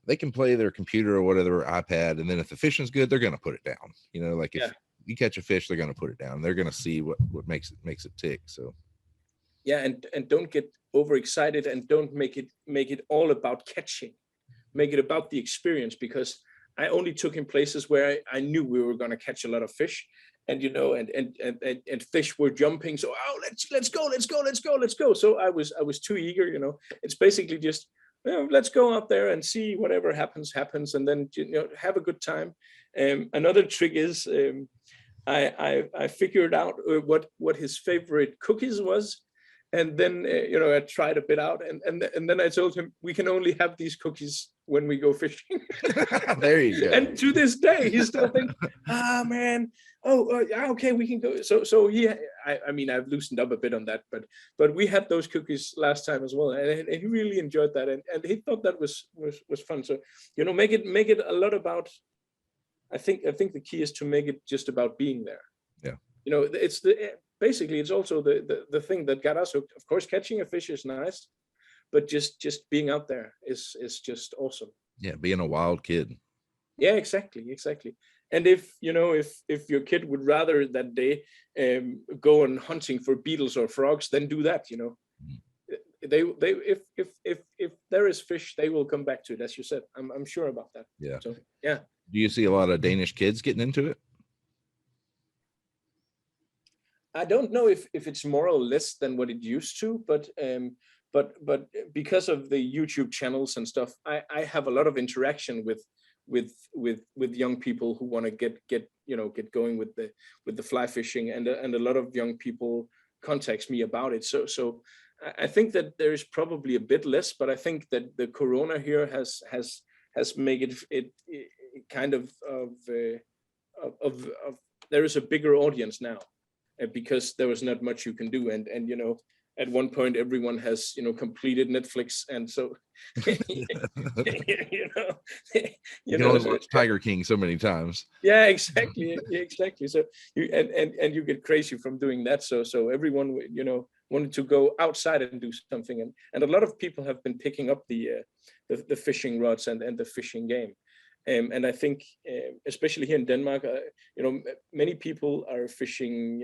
they can play their computer or whatever, iPad. And then if the fishing's good, they're going to put it down, like if you catch a fish, they're going to put it down. They're going to see what makes it tick. So. Yeah. And don't get overexcited, and don't make it all about catching, make it about the experience, because I only took him places where I knew we were going to catch a lot of fish, and and fish were jumping. So let's go. So I was too eager. It's basically just let's go out there and see whatever happens, and then have a good time. Another trick is I figured out what his favorite cookies was. And then, I tried a bit out, and then I told him we can only have these cookies when we go fishing. There you go. And to this day, he's still thinking, man, okay, we can go. So I mean, I've loosened up a bit on that, but we had those cookies last time as well, and he really enjoyed that, and he thought that was fun. So, make it a lot about. I think the key is to make it just about being there. Yeah. It's basically it's also the thing that got us hooked. Of course, catching a fish is nice, but just being out there is just awesome. Yeah, being a wild kid. Yeah, exactly. And if your kid would rather that they go on hunting for beetles or frogs, then do that. They if there is fish, they will come back to it, as you said. I'm sure about that. Yeah. So yeah. Do you see a lot of Danish kids getting into it? I don't know if it's more or less than what it used to, but because of the YouTube channels and stuff, I have a lot of interaction with young people who want to get going with the fly fishing, and a lot of young people contacts me about it. So I think that there is probably a bit less, but I think that the Corona here has made it kind of there is a bigger audience now. Because there was not much you can do, and at one point everyone has completed Netflix, and so you can only watch Tiger King so many times. Yeah, exactly. So you get crazy from doing that. So everyone wanted to go outside and do something, and a lot of people have been picking up the fishing rods and the fishing game. And I think, especially here in Denmark, many people are fishing,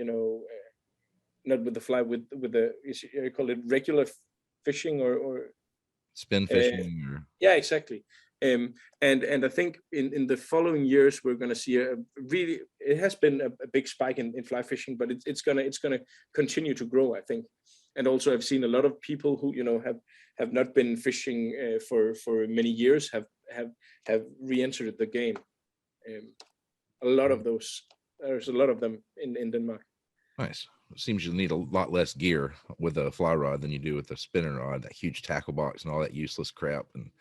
not with the fly, with the, you call it regular fishing or spin fishing. Yeah, exactly. And I think in the following years we're going to see it has been a big spike in fly fishing, but it's gonna continue to grow, I think. And also I've seen a lot of people who have not been fishing for many years have re-entered the game, A lot of those. There's a lot of them in Denmark. Nice. It seems you need a lot less gear with a fly rod than you do with a spinning rod, that huge tackle box and all that useless crap. And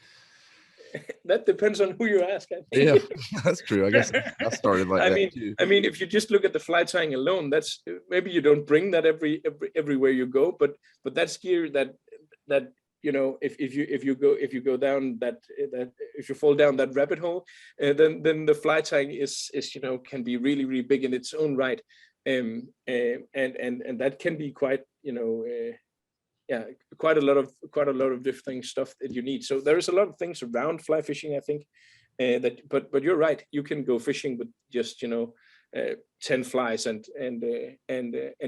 that depends on who you ask, I think. yeah, that's true. I guess I started like that too. I mean, if you just look at the fly tying alone, that's maybe you don't bring that everywhere you go, but that's gear that if you go down that if you fall down that rabbit hole, then the fly tying is can be really, really big in its own right, and that can be quite quite a lot of different stuff that you need. So there is a lot of things around fly fishing, I think, but you're right. You can go fishing with just 10 flies and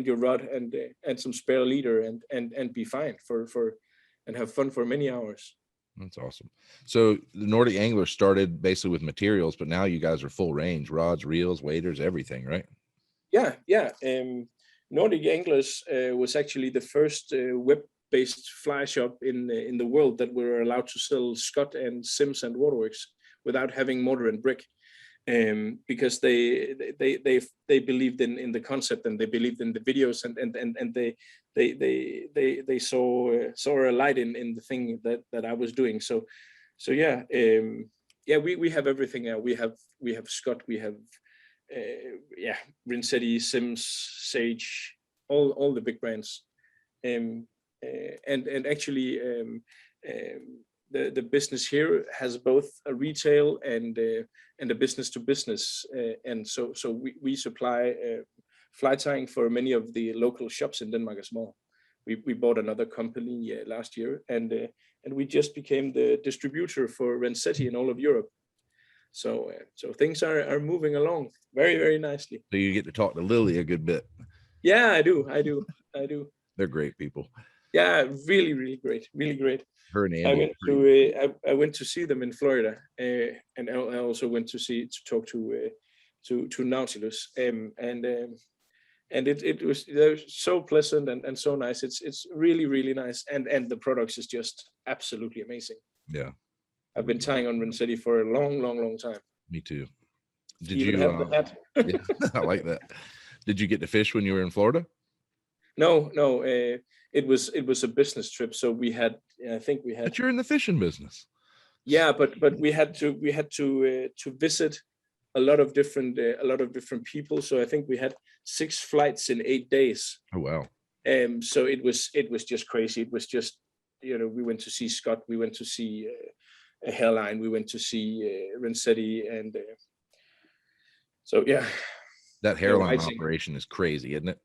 your rod and some spare leader and be fine for and have fun for many hours. That's awesome. So the Nordic Angler started basically with materials, but now you guys are full range: rods, reels, waders, everything, right? Yeah. Nordic Anglers was actually the first web-based fly shop in the world that were allowed to sell Scott and Sims and Waterworks without having mortar and brick, because they believed in the concept, and they believed in the videos, and they saw a light in the thing that I was doing. So yeah, we have everything now. We have Scott, we have Rensetti, Sims, Sage, all the big brands, and actually the business here has both a retail and a business to business, and so we supply fly tying for many of the local shops in Denmark as well. We bought another company last year, and we just became the distributor for Rensetti in all of Europe. So things are moving along very, very nicely. So you get to talk to Lily a good bit. Yeah, I do. They're great people. Yeah, really, really great, really great. Her and Andy. I went to see them in Florida, and I also went to talk to Nautilus, and they're so pleasant and so nice. It's really, really nice, and the products is just absolutely amazing. Yeah. I've been tying on Rensetti for a long time. Me too. Did you have the hat? Yeah, I like that. Did you get to fish when you were in Florida? No. It was a business trip, so I think we had. But you're in the fishing business. Yeah, but we had to visit a lot of different people. So I think we had 6 flights in 8 days. Oh wow. So it was just crazy. It was just we went to see Scott, we went to see Hairline, we went to see Rensetti, and so yeah. That hairline operation is crazy, isn't it?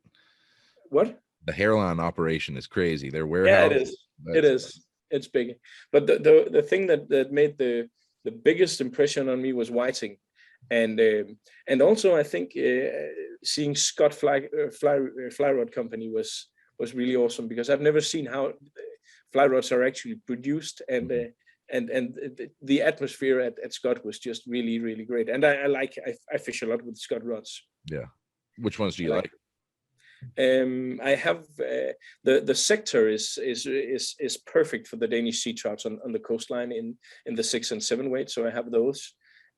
What? The hairline operation is crazy. Their warehouse. Yeah, it is. It's big. But the thing that made the biggest impression on me was whiting, and also I think seeing Scott Fly Rod Company was really awesome, because I've never seen how fly rods are actually produced, and the atmosphere at Scott was just really, really great. And I fish a lot with Scott rods. Yeah. Which ones do you like? I have the sector is perfect for the Danish sea trouts on the coastline in the 6 and 7 weight. So I have those,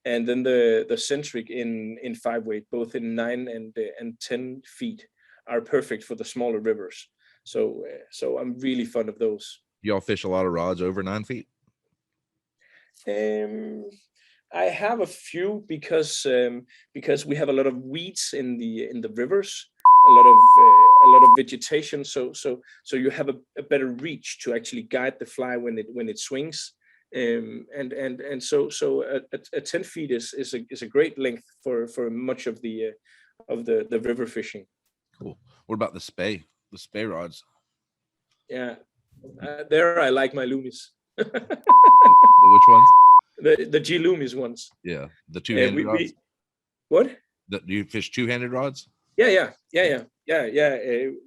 and then the centric in 5 weight, both in 9 and 10 feet, are perfect for the smaller rivers. So I'm really fond of those. Y'all fish a lot of rods over 9 feet? I have a few because we have a lot of weeds in the rivers, a lot of vegetation. So you have a better reach to actually guide the fly when it swings. And so a 10 feet is a great length for much of the river fishing. Cool. What about the spay rods? Yeah, there I like my Loomis. Which ones? The G Loomis ones. Yeah, the two-handed rods. What? Do you fish two-handed rods? Yeah.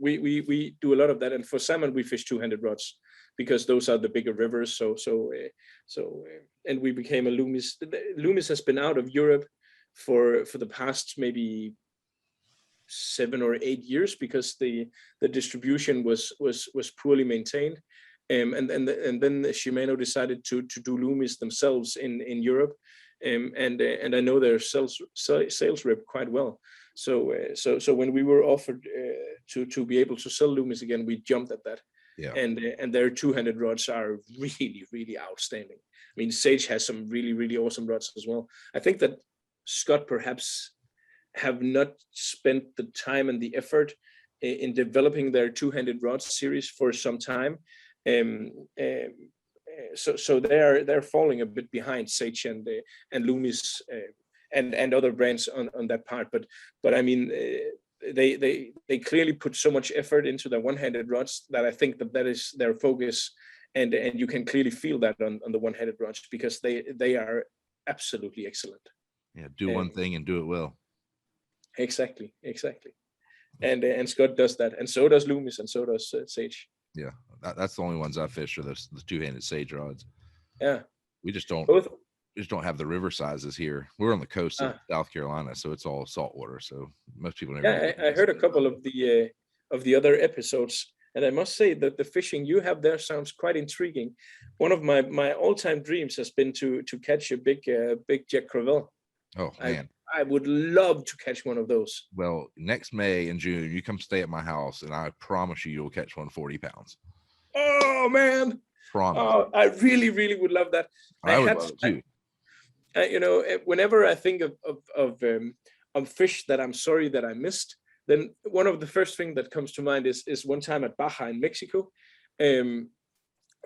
We do a lot of that, and for salmon we fish two-handed rods because those are the bigger rivers. And we became a Loomis. Loomis has been out of Europe for the past maybe 7 or 8 years because the distribution was poorly maintained. And then Shimano decided to do Loomis themselves in Europe, and I know their sales rep quite well. So when we were offered to be able to sell Loomis again, we jumped at that. Yeah. And their two-handed rods are really, really outstanding. I mean, Sage has some really, really awesome rods as well. I think that Scott perhaps have not spent the time and the effort in developing their two-handed rods series for some time. So they're falling a bit behind Sage and Loomis and other brands on that part. But I mean, they clearly put so much effort into their one-handed rods that I think that is their focus, and you can clearly feel that on the one-handed rods, because they are absolutely excellent. Yeah, do one thing and do it well. Exactly. And Scott does that, and so does Loomis, and so does Sage. Yeah, that's the only ones I fish are the two-handed Sage rods. Yeah, we just don't have the river sizes here. We're on the coast of South Carolina, so it's all saltwater. So most people never. Yeah, I heard a couple of the other episodes, and I must say that the fishing you have there sounds quite intriguing. One of my all-time dreams has been to catch a big Jack Crevalle. Oh man, I would love to catch one of those. Well, next May and June, you come stay at my house, and I promise you'll catch one 40 pounds. Oh man, promise. Oh, I really, really would love that. I would love it too. Whenever I think of fish that I'm sorry that I missed, then one of the first thing that comes to mind is one time at Baja in Mexico.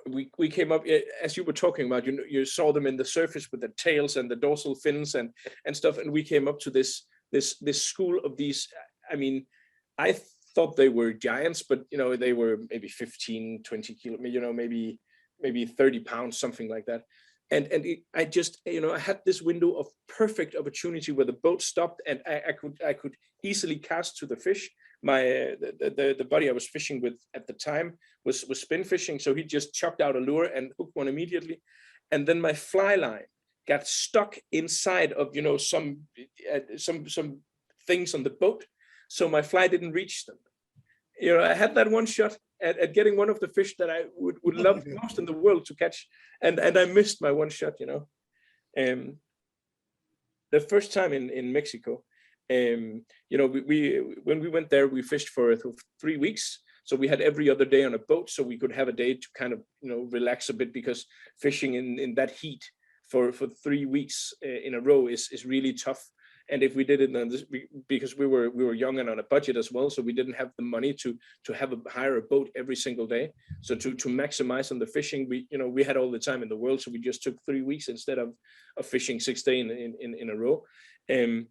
We came up, as you were talking about, you saw them in the surface with the tails and the dorsal fins and stuff, and we came up to this school of these. I mean, I thought they were giants, but they were maybe 15, 20 kilo, maybe 30 pounds, something like that. And I had this window of perfect opportunity where the boat stopped, and I could easily cast to the fish. The buddy I was fishing with at the time was spin fishing, so he just chucked out a lure and hooked one immediately. And then my fly line got stuck inside of some things on the boat, so my fly didn't reach them. I had that one shot at getting one of the fish that I would love most in the world to catch, and I missed my one shot. The first time in Mexico, when we went there, we fished for 3 weeks. So we had every other day on a boat, so we could have a day to kind of relax a bit, because fishing in that heat for 3 weeks in a row is really tough. And if we did it because we were young and on a budget as well, so we didn't have the money to hire a boat every single day. So to maximize on the fishing, we had all the time in the world, so we just took 3 weeks instead of fishing 6 days in a row. And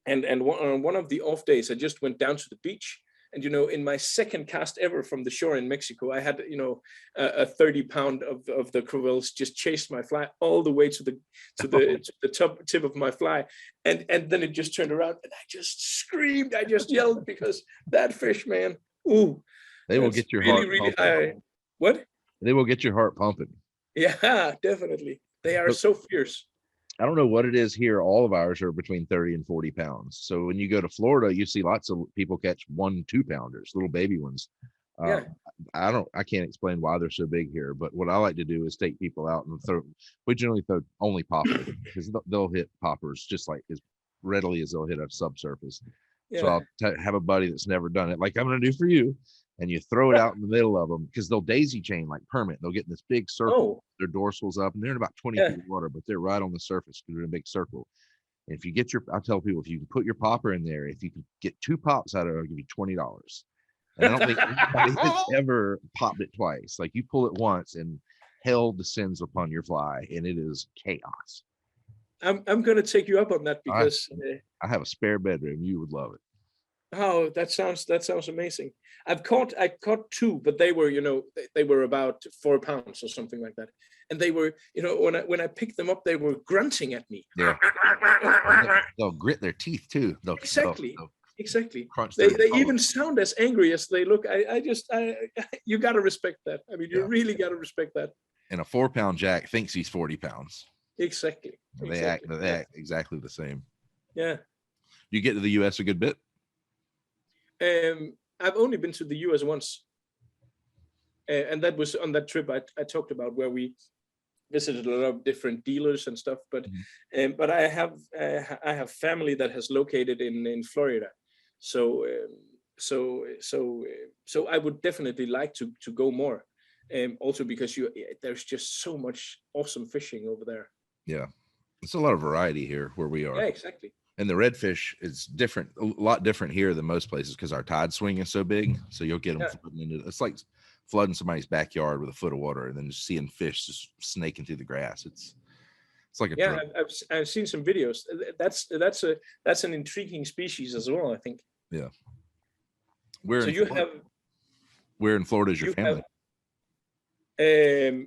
on one of the off days, I just went down to the beach. And, in my second cast ever from the shore in Mexico, I had, a 30 pound of the Crevelles just chased my fly all the way to the top tip of my fly. And then it just turned around, and I just screamed. I just yelled, because that fish, man, ooh. They will get your heart pumping. What? They will get your heart pumping. Yeah, definitely. They are so fierce. I don't know what it is here. All of ours are between 30 and 40 pounds. So when you go to Florida, you see lots of people catch 1-2 pounders, little baby ones. Yeah. I can't explain why they're so big here, but what I like to do is take people out and we generally throw only poppers, because they'll hit poppers just like as readily as they'll hit a subsurface. Yeah. So I'll have a buddy that's never done it, like I'm going to do for you. And you throw it out in the middle of them, because they'll daisy chain like permit. They'll get in this big circle. Their dorsal's up, and they're in about 20 feet of water, but they're right on the surface because they're in a big circle. And if you get I tell people, if you can put your popper in there, if you can get 2 pops out of it, I'll give you $20. And I don't think anybody has ever popped it twice. Like, you pull it once and hell descends upon your fly, and it is chaos. I'm going to take you up on that, because I have a spare bedroom. You would love it. Oh, that sounds amazing. I caught 2, but they were about 4 pounds or something like that. And they were, when I picked them up, they were grunting at me. Yeah. They'll grit their teeth too. Exactly. They even sound as angry as they look. You got to respect that. I mean, you really got to respect that. And a 4-pound jack thinks he's 40 pounds. Exactly. They act exactly the same. Yeah. You get to the U.S. a good bit? I've only been to the US once, and that was on that trip I talked about, where we visited a lot of different dealers and stuff. But Mhm. but I have family that has located in Florida, so so I would definitely like to go more. Also because there's just so much awesome fishing over there. Yeah, it's a lot of variety here where we Yeah, are. exactly. And the redfish is different, a lot different here than most places because our tide swing is so big. So you'll get them Yeah. flooding into, it's like flooding somebody's backyard with a foot of water and then just seeing fish just snaking through the grass. It's like a Yeah, drug. I've seen some videos. That's an intriguing species as well, I think. Yeah. Where So in Florida? Where in Florida is your you have family?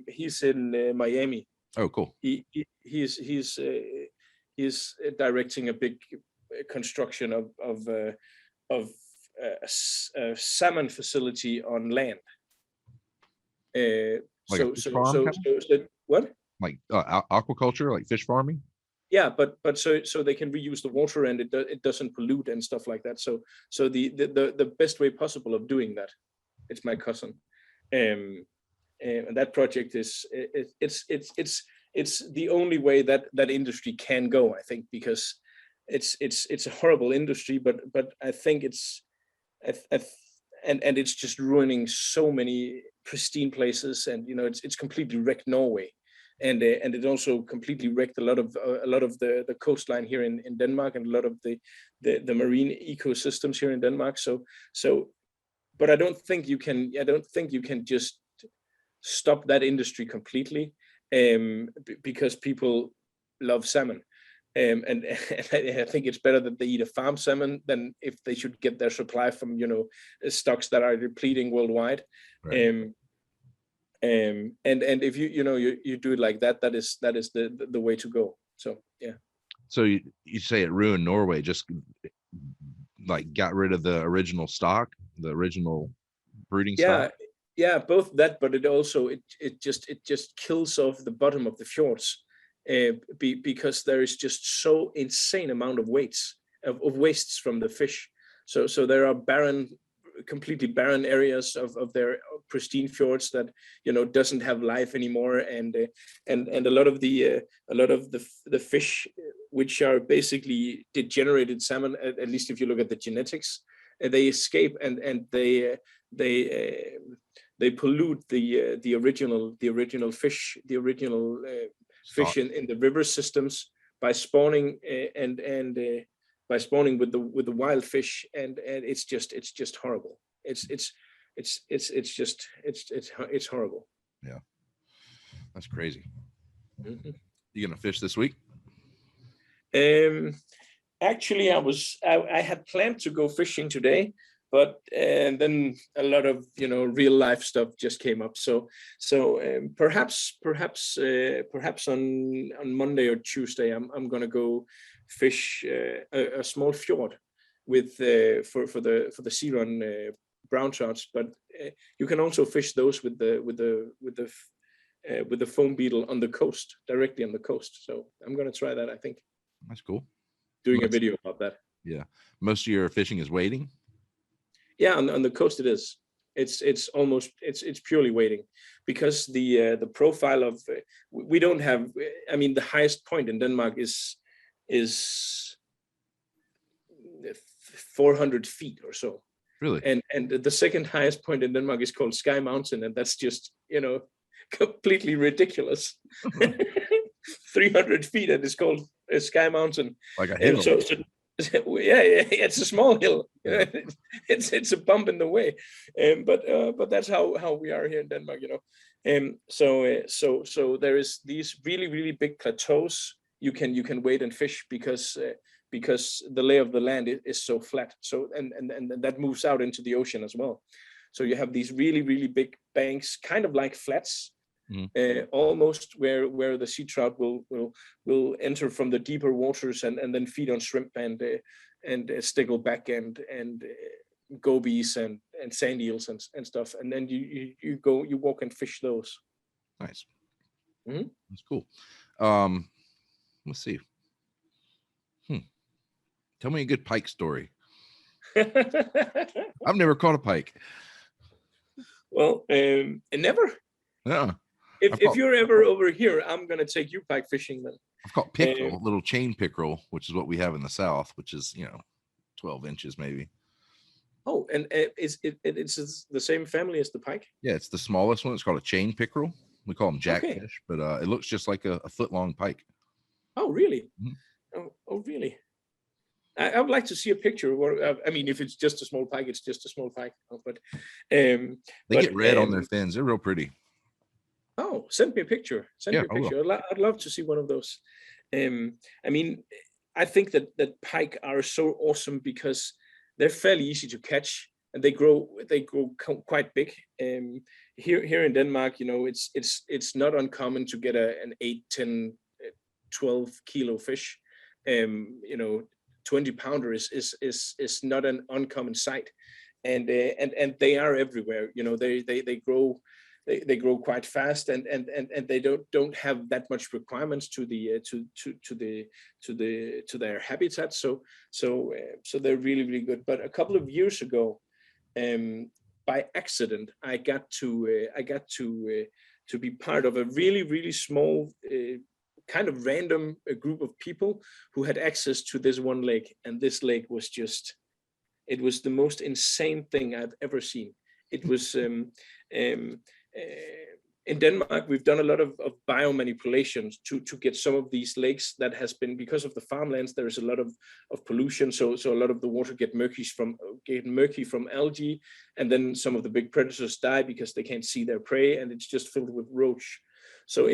he's in Miami. Oh, cool. He's directing a big construction of a salmon facility on land. Like a fish farm kind of? So what? Like aquaculture, like fish farming? Yeah, but so they can reuse the water and it doesn't pollute and stuff like that. So the best way possible of doing that. It's my cousin. And that project is it's the only way that industry can go, I think, because it's a horrible industry, but I think and it's just ruining so many pristine places, and it's completely wrecked Norway, and it also completely wrecked a lot of the coastline here in Denmark, and a lot of the marine ecosystems here in Denmark. So but I don't think you can just stop that industry completely, because people love salmon, and I think it's better that they eat a farm salmon than if they should get their supply from stocks that are depleting worldwide. Right. And if you do it like that, that is the way to go. So yeah. So you say it ruined Norway, just like got rid of the original stock, the original breeding stock? Yeah, both that, but it also it just kills off the bottom of the fjords, because there is just so insane amount of wastes from the fish. So there are completely barren areas of their pristine fjords that doesn't have life anymore, and a lot of the fish, which are basically degenerated salmon, at least if you look at the genetics, they escape, and they pollute the original fish, fish in the river systems by spawning, and by spawning with the wild fish, and it's just horrible. It's horrible. Yeah, that's crazy. Mm-hmm. You gonna fish this week? Actually, I had planned to go fishing today, but and then a lot of real life stuff just came up. So perhaps on Monday or Tuesday, I'm gonna go fish a small fjord with for the sea run brown trouts. But you can also fish those with the foam beetle on the coast, directly on the coast. So I'm gonna try that, I think. That's cool. Doing a video about that. Yeah, most of your fishing is wading. Yeah, on the coast it is. It's almost it's purely wading, because the profile of we don't have. I mean, the highest point in Denmark is 400 feet or so. Really? And the second highest point in Denmark is called Sky Mountain, and that's just completely ridiculous. 300 feet, and it's called Sky Mountain. Like a hill. Yeah, it's a small hill. Yeah. It's a bump in the way, but that's how we are here in Denmark, So there is these really big plateaus you can wade and fish, because the lay of the land is so flat. So and that moves out into the ocean as well. So you have these really big banks, kind of like flats. Almost where the sea trout will enter from the deeper waters and then feed on shrimp and stickleback and gobies and sand eels and stuff, and then you walk and fish those. Nice. Mm-hmm. That's cool. Let's see. Tell me a good pike story. I've never caught a pike. Well, never. Yeah. if you're ever over here, I'm gonna take you pike fishing then. I've caught pickerel, little chain pickerel, which is what we have in the south, which is 12 inches maybe. Oh, and it's the same family as the pike? Yeah, it's the smallest one. It's called a chain pickerel. We call them jackfish, but it looks just like a foot-long pike. Oh, really? Mm-hmm. Oh, really? I would like to see a picture. I mean, if it's just a small pike, it's just a small pike. But they get red on their fins. They're real pretty. Oh, send me a picture. Send me a picture. I'd love to see one of those. I mean, I think that pike are so awesome because they're fairly easy to catch, and they grow quite big. Here in Denmark, it's not uncommon to get an 8, 10, 12 kilo fish. 20 pounder is not an uncommon sight, and they are everywhere. They grow quite fast, and they don't have that much requirements to their habitat. So they're really, really good. But a couple of years ago, by accident, I got to be part of a really, really small kind of random group of people who had access to this one lake, and this lake was it was the most insane thing I've ever seen. It was in Denmark, we've done a lot of biomanipulations to get some of these lakes that has been, because of the farmlands, there is a lot of pollution. So a lot of the water get murky from algae, and then some of the big predators die because they can't see their prey, and it's just filled with roach. So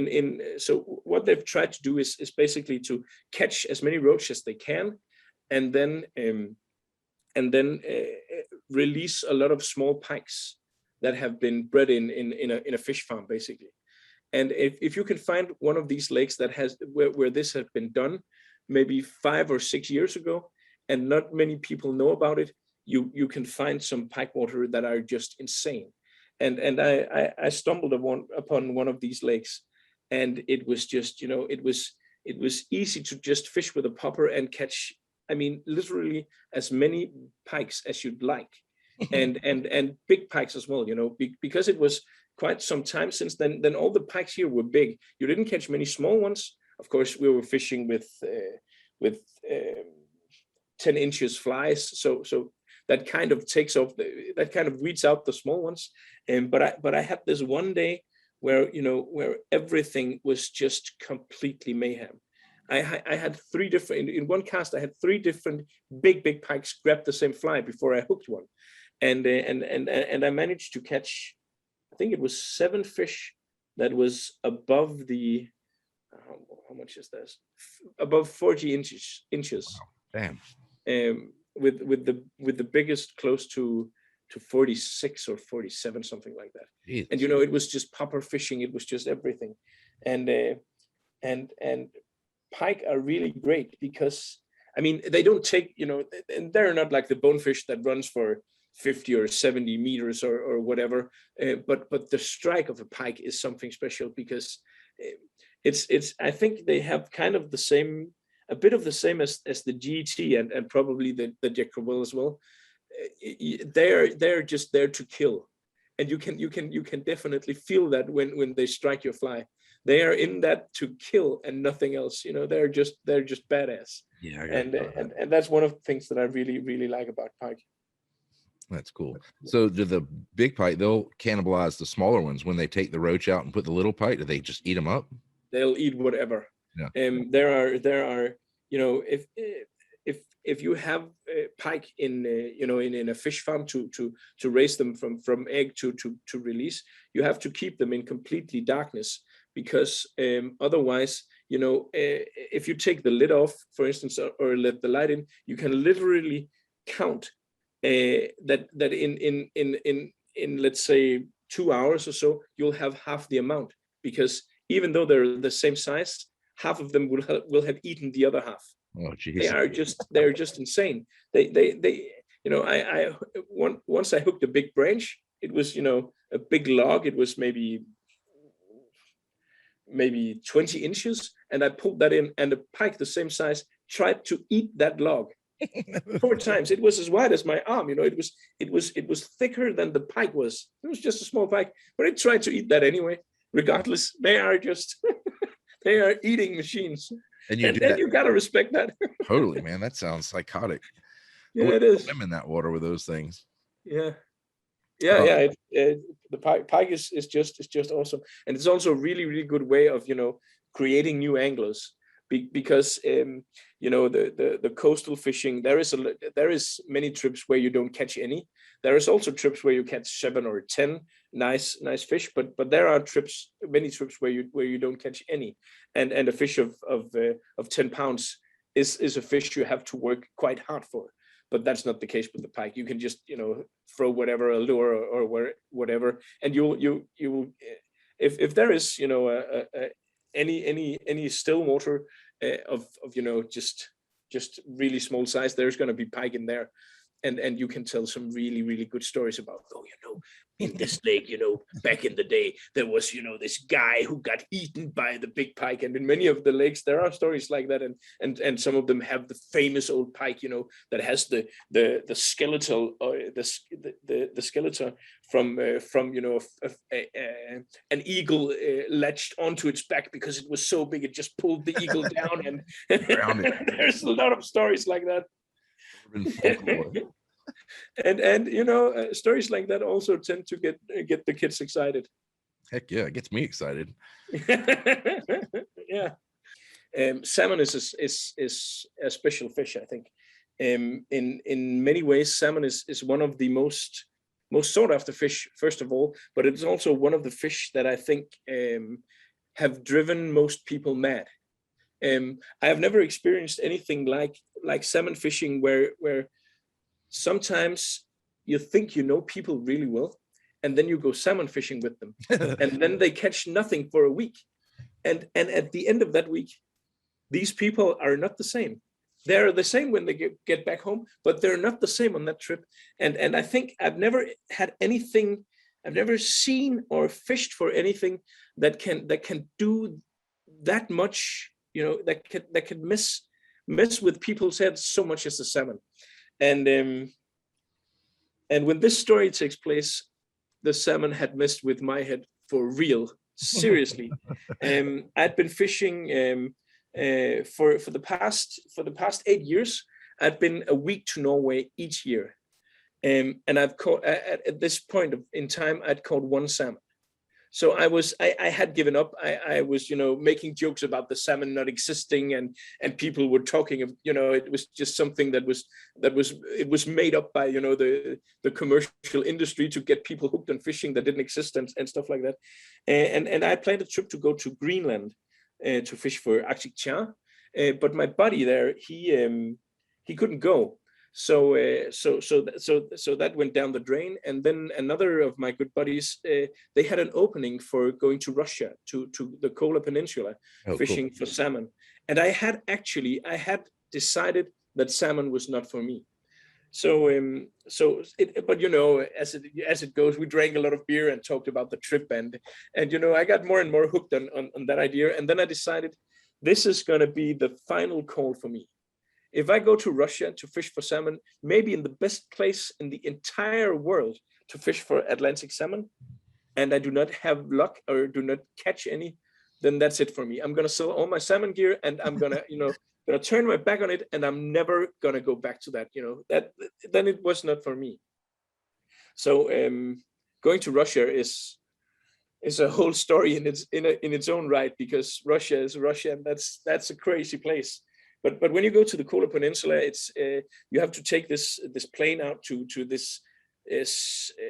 so what they've tried to do is basically to catch as many roach as they can, and then release a lot of small pikes that have been bred in a fish farm, basically. And if you can find one of these lakes that has where this has been done, maybe 5 or 6 years ago, and not many people know about it, you can find some pike water that are just insane. And I stumbled upon one of these lakes, and it was just, it was easy to just fish with a popper and catch, I mean, literally as many pikes as you'd like. and big pikes as well, because it was quite some time since then all the pikes here were big. You didn't catch many small ones. Of course, we were fishing with 10 inches flies, so that kind of takes off that kind of weeds out the small ones. But I had this one day where everything was just completely mayhem. I had 3 different, in one cast I had 3 different big pikes grab the same fly before I hooked one. And I managed to catch, I think it was 7 fish that was above the, how much is this? Above 40 inches. Wow. Damn. With the biggest close to 46 or 47, something like that. Jeez. And it was just popper fishing. It was just everything, and pike are really great because, I mean, they don't take, and they're not like the bonefish that runs for 50 or 70 meters or whatever, but the strike of a pike is something special because it's I think they have kind of the same, a bit of the same as the GT and probably the Jack Crowell as well. They're just there to kill, and you can definitely feel that when they strike your fly. They are in that to kill and nothing else. They're just badass. Yeah, and that's one of the things that I really, really like about pike. That's cool. So do the big pike, they'll cannibalize the smaller ones when they take the roach out and put the little pike? Do they just eat them up? They'll eat whatever. Yeah. There are if you have pike in a fish farm to raise them from egg to release, you have to keep them in completely darkness, because otherwise, if you take the lid off, for instance, or let the light in, you can literally count that in let's say 2 hours or so, you'll have half the amount, because even though they're the same size, half of them will have eaten the other half. Oh, geez. They're just insane. I once I hooked a big branch. It was a big log. It was maybe 20 inches, and I pulled that in, and a pike the same size tried to eat that log 4 times. It was as wide as my arm. It was thicker than the pike was. It was just a small pike, but it tried to eat that anyway. regardless. They are just they are eating machines, And you do then that. you gotta respect that. Totally, man. That sounds psychotic. I Yeah, wouldn't it is. swim in that water with those things. Yeah, Uh, yeah. The pike is just awesome, and it's also a really good way of creating new anglers. Because the coastal fishing, there is many trips where you don't catch any. There is also trips where you catch 7 or 10 nice fish, but there are many trips where you don't catch any, and a fish of 10 pounds is a fish you have to work quite hard for. But that's not the case with the pike. You can just throw whatever, a lure or whatever, and you will, if there is any still water of just really small size, there's going to be pike in there, and you can tell some really good stories about, in this lake, back in the day, there was this guy who got eaten by the big pike. And in many of the lakes there are stories like that, and some of them have the famous old pike that has the skeletal, or the skeleton from an eagle latched onto its back, because it was so big it just pulled the eagle down. And there's a lot of stories like that. And stories like that also tend to get the kids excited. Heck yeah, it gets me excited. Yeah. Salmon is a special fish, I think. In many ways, salmon is one of the most sought after fish, first of all, but it's also one of the fish that I think have driven most people mad. I have never experienced anything like salmon fishing, where sometimes you think people really well, and then you go salmon fishing with them, and then they catch nothing for a week, and at the end of that week, these people are not the same. They're the same when they get back home, but they're not the same on that trip. And I think I've never seen or fished for anything that can do that much, that can mess with people's heads so much as the salmon. And when this story takes place, the salmon had messed with my head for real, seriously. I'd been fishing for the past 8 years. I'd been a week to Norway each year, and I've caught, at this point in time, I'd caught one salmon. So I had given up. I was making jokes about the salmon not existing, and people were talking of it was just something that was made up by the commercial industry to get people hooked on fishing that didn't exist, and stuff like that. And I planned a trip to go to Greenland to fish for Arctic char, but my buddy there, he couldn't go. So that went down the drain. And then another of my good buddies, they had an opening for going to Russia, to the Kola Peninsula, fishing for salmon. And I had decided that salmon was not for me. But as it goes, we drank a lot of beer and talked about the trip, and I got more and more hooked on that idea. And then I decided, this is going to be the final call for me. If I go to Russia to fish for salmon, maybe in the best place in the entire world to fish for Atlantic salmon, and I do not have luck or do not catch any, then that's it for me. I'm going to sell all my salmon gear, and I'm going to turn my back on it, and I'm never going to go back to that. Then it was not for me. So going to Russia is a whole story in its own right, because Russia is Russia, and that's a crazy place. But when you go to the Kola Peninsula, it's you have to take this plane out to this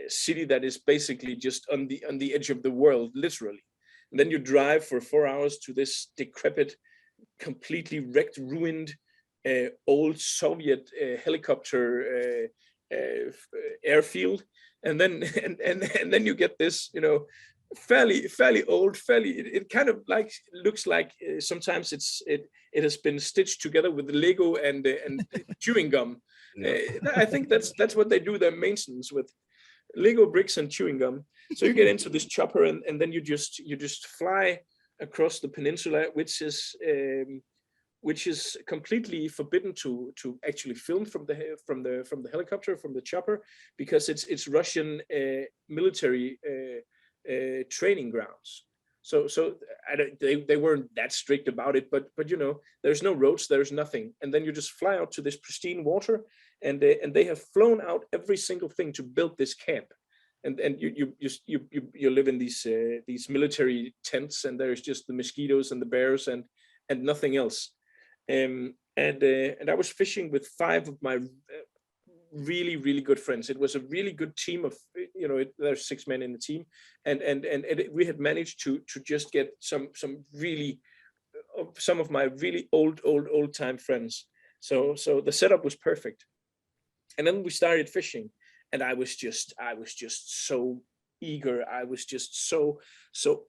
city that is basically just on the edge of the world, literally. And then you drive for 4 hours to this decrepit, completely wrecked, ruined, old Soviet helicopter airfield, and then you get this, fairly old, it kind of looks like sometimes it has been stitched together with Lego and chewing gum. Yeah. I think that's what they do their maintenance with, Lego bricks and chewing gum. So you get into this chopper, and then you just fly across the peninsula, which is completely forbidden to actually film from the helicopter, from the chopper, because it's Russian military training grounds. So they weren't that strict about it, but there's no roads, there's nothing, and then you just fly out to this pristine water, and they have flown out every single thing to build this camp, and you live in these military tents, and there's just the mosquitoes and the bears and nothing else, and I was fishing with 5 of my really, really good friends. It was a really good team of, there's 6 men in the team, and we had managed to just get some of my really old time friends. So the setup was perfect, and then we started fishing, and I was just so eager. I was just so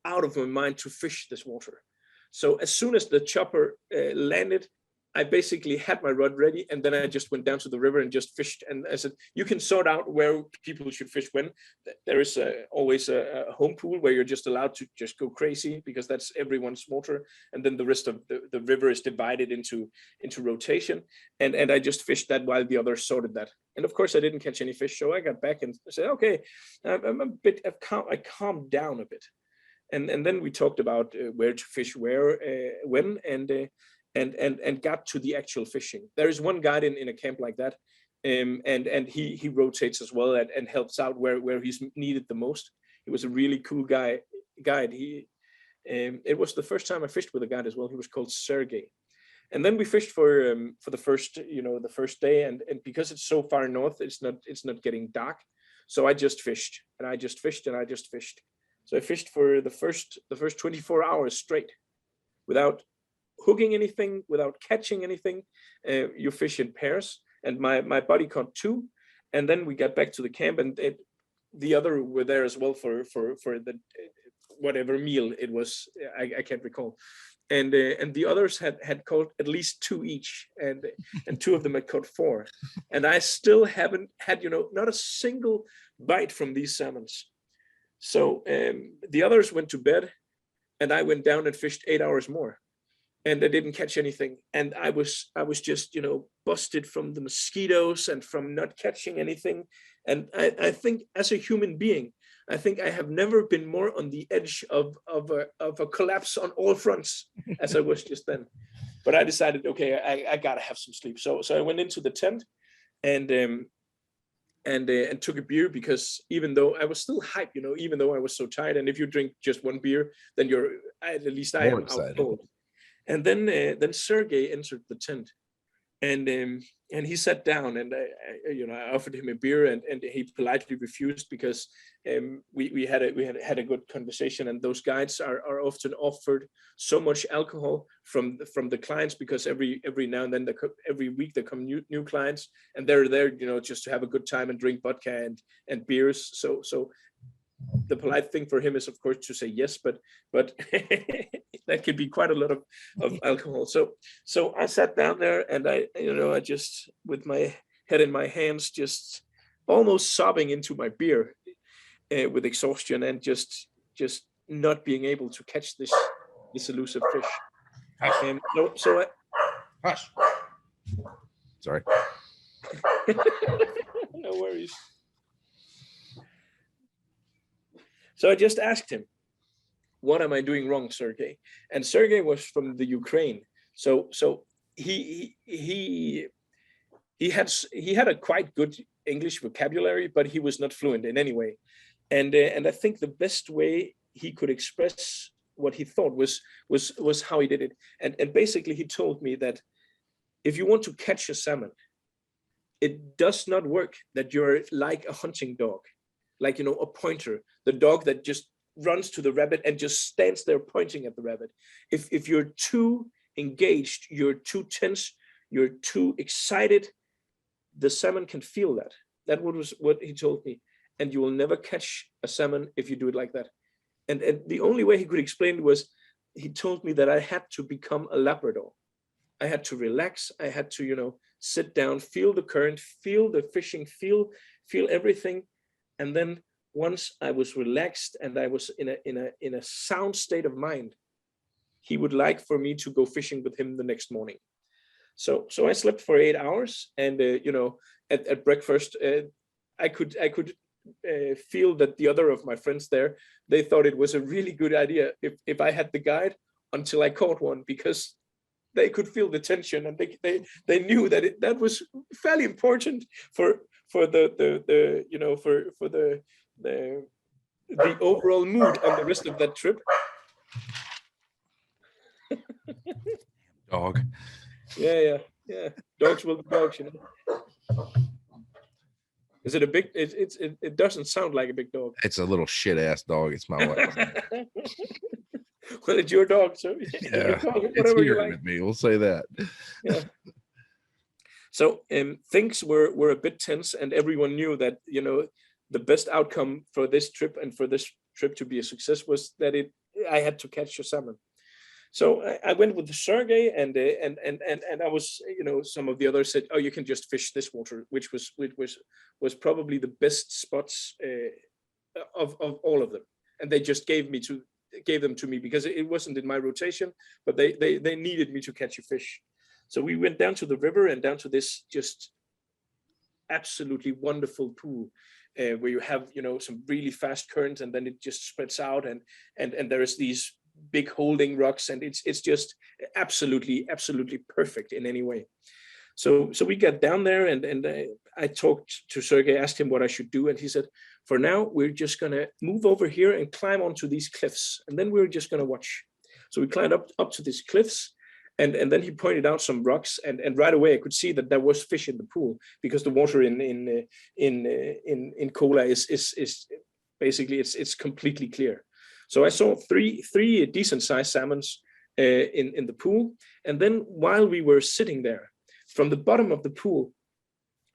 out of my mind to fish this water. So as soon as the chopper landed, I basically had my rod ready, and then I just went down to the river and just fished. And I said, you can sort out where people should fish when. There is always a home pool where you're just allowed to just go crazy, because that's everyone's water. And then the rest of the river is divided into rotation. And I just fished that while the others sorted that. And of course, I didn't catch any fish. So I got back and said, okay, I calmed down a bit. And then we talked about where to fish, when, and got to the actual fishing. There is one guide in a camp like that, and he rotates as well and helps out where he's needed the most. He was a really cool guide. It was the first time I fished with a guide as well. He was called Sergey. And then we fished for the first day, and because it's so far north, it's not getting dark. So I just fished, and I just fished, and I just fished. So I fished for the first 24 hours straight, without hooking anything, without catching anything. You fish in pairs, and my buddy caught 2, and then we got back to the camp, and the other were there as well for the whatever meal it was. I can't recall, and the others had caught at least 2 each, and 2 of them had caught 4, and I still haven't had not a single bite from these salmons. So the others went to bed, and I went down and fished 8 hours more. And I didn't catch anything, and I was just busted from the mosquitoes and from not catching anything. And I think, as a human being, I think I have never been more on the edge of a collapse on all fronts as I was just then. But I decided, okay, I gotta have some sleep. So I went into the tent and took a beer, because even though I was still hyped, even though I was so tired, and if you drink just 1 beer, then at least I am out cold. And then Sergey entered the tent, and he sat down, and I offered him a beer, and he politely refused, because we had a good conversation. And those guides are often offered so much alcohol from the clients, because every now and then every week there come new clients, and they're there just to have a good time and drink vodka and beers. So the polite thing for him is, of course, to say yes, but that could be quite a lot of alcohol. So I sat down there, and I just, with my head in my hands, just almost sobbing into my beer with exhaustion, and just not being able to catch this elusive fish. Hush. Sorry. No worries. So I just asked him, what am I doing wrong, Sergey? And Sergey was from the Ukraine. So he had a quite good English vocabulary, but he was not fluent in any way. And I think the best way he could express what he thought was how he did it. And basically he told me that if you want to catch a salmon, it does not work that you're like a hunting dog, like, a pointer, the dog that just runs to the rabbit and just stands there pointing at the rabbit. If you're too engaged, you're too tense, you're too excited, the salmon can feel that. That was what he told me. And you will never catch a salmon if you do it like that. And the only way he could explain it was, he told me that I had to become a Labrador. I had to relax. I had to, sit down, feel the current, feel the fishing, feel everything. And then once I was relaxed and I was in a sound state of mind, he would like for me to go fishing with him the next morning. So I slept for 8 hours, and at breakfast I could feel that the other of my friends there, they thought it was a really good idea if I had the guide until I caught one, because they could feel the tension, and they knew that that was fairly important for the you know, for the overall mood on the rest of that trip. Dog. Yeah. Dogs will be dogs, you know. Is it a big? It doesn't sound like a big dog. It's a little shit ass dog. It's my wife. Well, it's your dog, so Yeah, whatever it's you here like. with me. We'll say that. Yeah. So things were a bit tense, and everyone knew that, you know, the best outcome for this trip and for this trip to be a success was that I had to catch a salmon. So I went with Sergey, and I was, you know, some of the others said, oh, you can just fish this water, which was probably the best spots of all of them, and they just gave them to me because it wasn't in my rotation, but they needed me to catch a fish. So we went down to the river and down to this just absolutely wonderful pool, where you have, you know, some really fast currents, and then it just spreads out, and there is these big holding rocks, and it's just absolutely perfect in any way. So we got down there, and I talked to Sergey, asked him what I should do, and he said, for now we're just gonna move over here and climb onto these cliffs, and then we're just gonna watch. So we climbed up to these cliffs, and then he pointed out some rocks, and right away I could see that there was fish in the pool, because the water in Kola is basically it's completely clear. So I saw three decent sized salmons in the pool, and then while we were sitting there, from the bottom of the pool,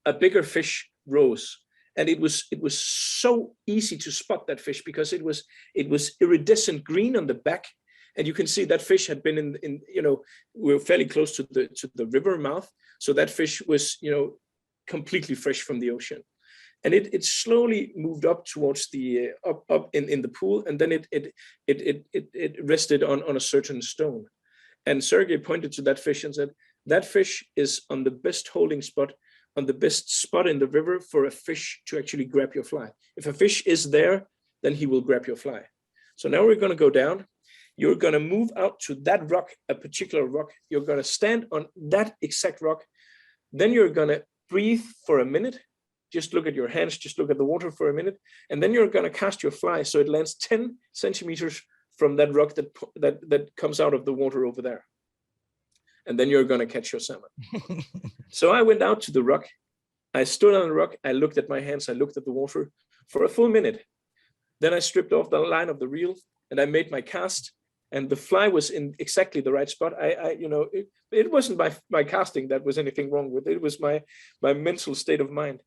a bigger fish rose, and it was so easy to spot that fish, because it was iridescent green on the back. And you can see that fish had been in you know, we were fairly close to the river mouth. So that fish was, you know, completely fresh from the ocean. And it slowly moved up towards the up in the pool. And then it rested on a certain stone. And Sergey pointed to that fish and said, that fish is on the best holding spot, on the best spot in the river for a fish to actually grab your fly. If a fish is there, then he will grab your fly. So now we're going to go down. You're going to move out to that rock, a particular rock. You're going to stand on that exact rock. Then you're going to breathe for a minute. Just look at your hands, just look at the water for a minute. And then you're going to cast your fly so it lands 10 centimeters from that rock that comes out of the water over there. And then you're going to catch your salmon. So I went out to the rock. I stood on the rock. I looked at my hands. I looked at the water for a full minute. Then I stripped off the line of the reel and I made my cast. And the fly was in exactly the right spot. You know, it wasn't my casting that was anything wrong with it. It was my mental state of mind.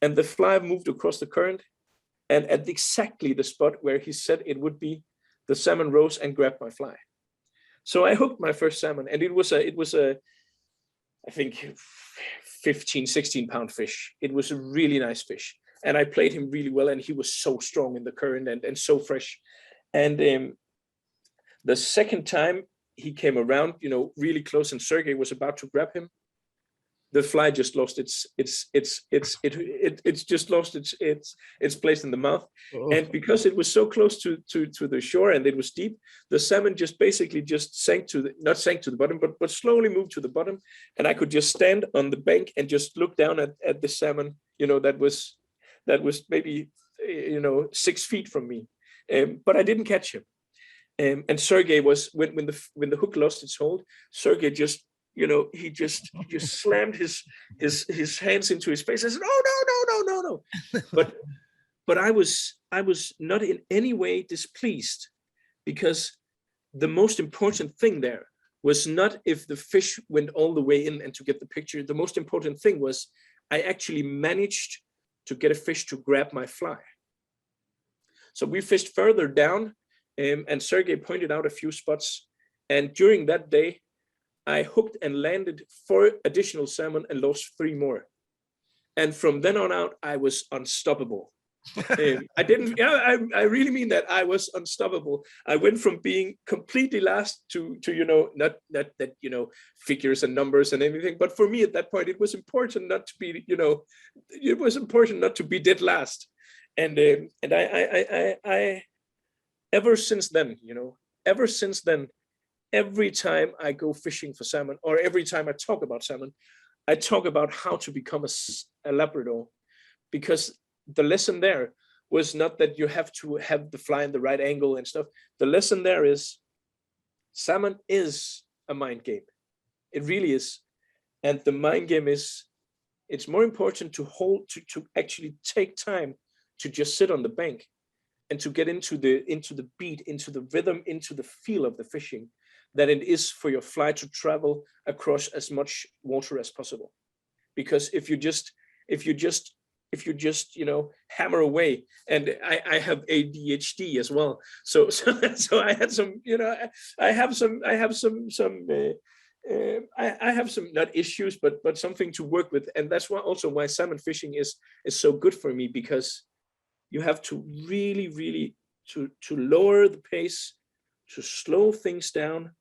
And the fly moved across the current, and at exactly the spot where he said it would be, the salmon rose and grabbed my fly. So I hooked my first salmon, and it was a I think 15, 16 pound fish. It was a really nice fish, and I played him really well, and he was so strong in the current and so fresh. And the second time he came around, you know, really close, and Sergey was about to grab him, the fly just lost its just lost its place in the mouth. Oh. And because it was so close to the shore and it was deep, the salmon just basically just sank to not sank to the bottom, but slowly moved to the bottom. And I could just stand on the bank and just look down at the salmon, you know, that was maybe, you know, 6 feet from me. But I didn't catch him. And Sergey was, when the hook lost its hold, Sergey just, you know, he just slammed his hands into his face. I said, "Oh no!" But I was not in any way displeased, because the most important thing there was not if the fish went all the way in and to get the picture. The most important thing was I actually managed to get a fish to grab my fly. So we fished further down, and Sergey pointed out a few spots. And during that day, I hooked and landed 4 additional salmon and lost 3 more. And from then on out, I was unstoppable. I really mean that. I was unstoppable. I went from being completely last to you know, not that, you know, figures and numbers and anything, but for me at that point, it was important not to be, you know, it was important not to be dead last. And I ever since then, every time I go fishing for salmon, or every time I talk about salmon, I talk about how to become a Labrador, because the lesson there was not that you have to have the fly in the right angle and stuff. The lesson there is salmon is a mind game. It really is. And the mind game is, it's more important to to actually take time to just sit on the bank and to get into the beat, into the rhythm, into the feel of the fishing, than it is for your fly to travel across as much water as possible. Because if you just hammer away, and I have ADHD as well, so I had some, I have some I have some, not issues, but something to work with. And that's why salmon fishing is so good for me, because you have to really to lower the pace, to slow things down,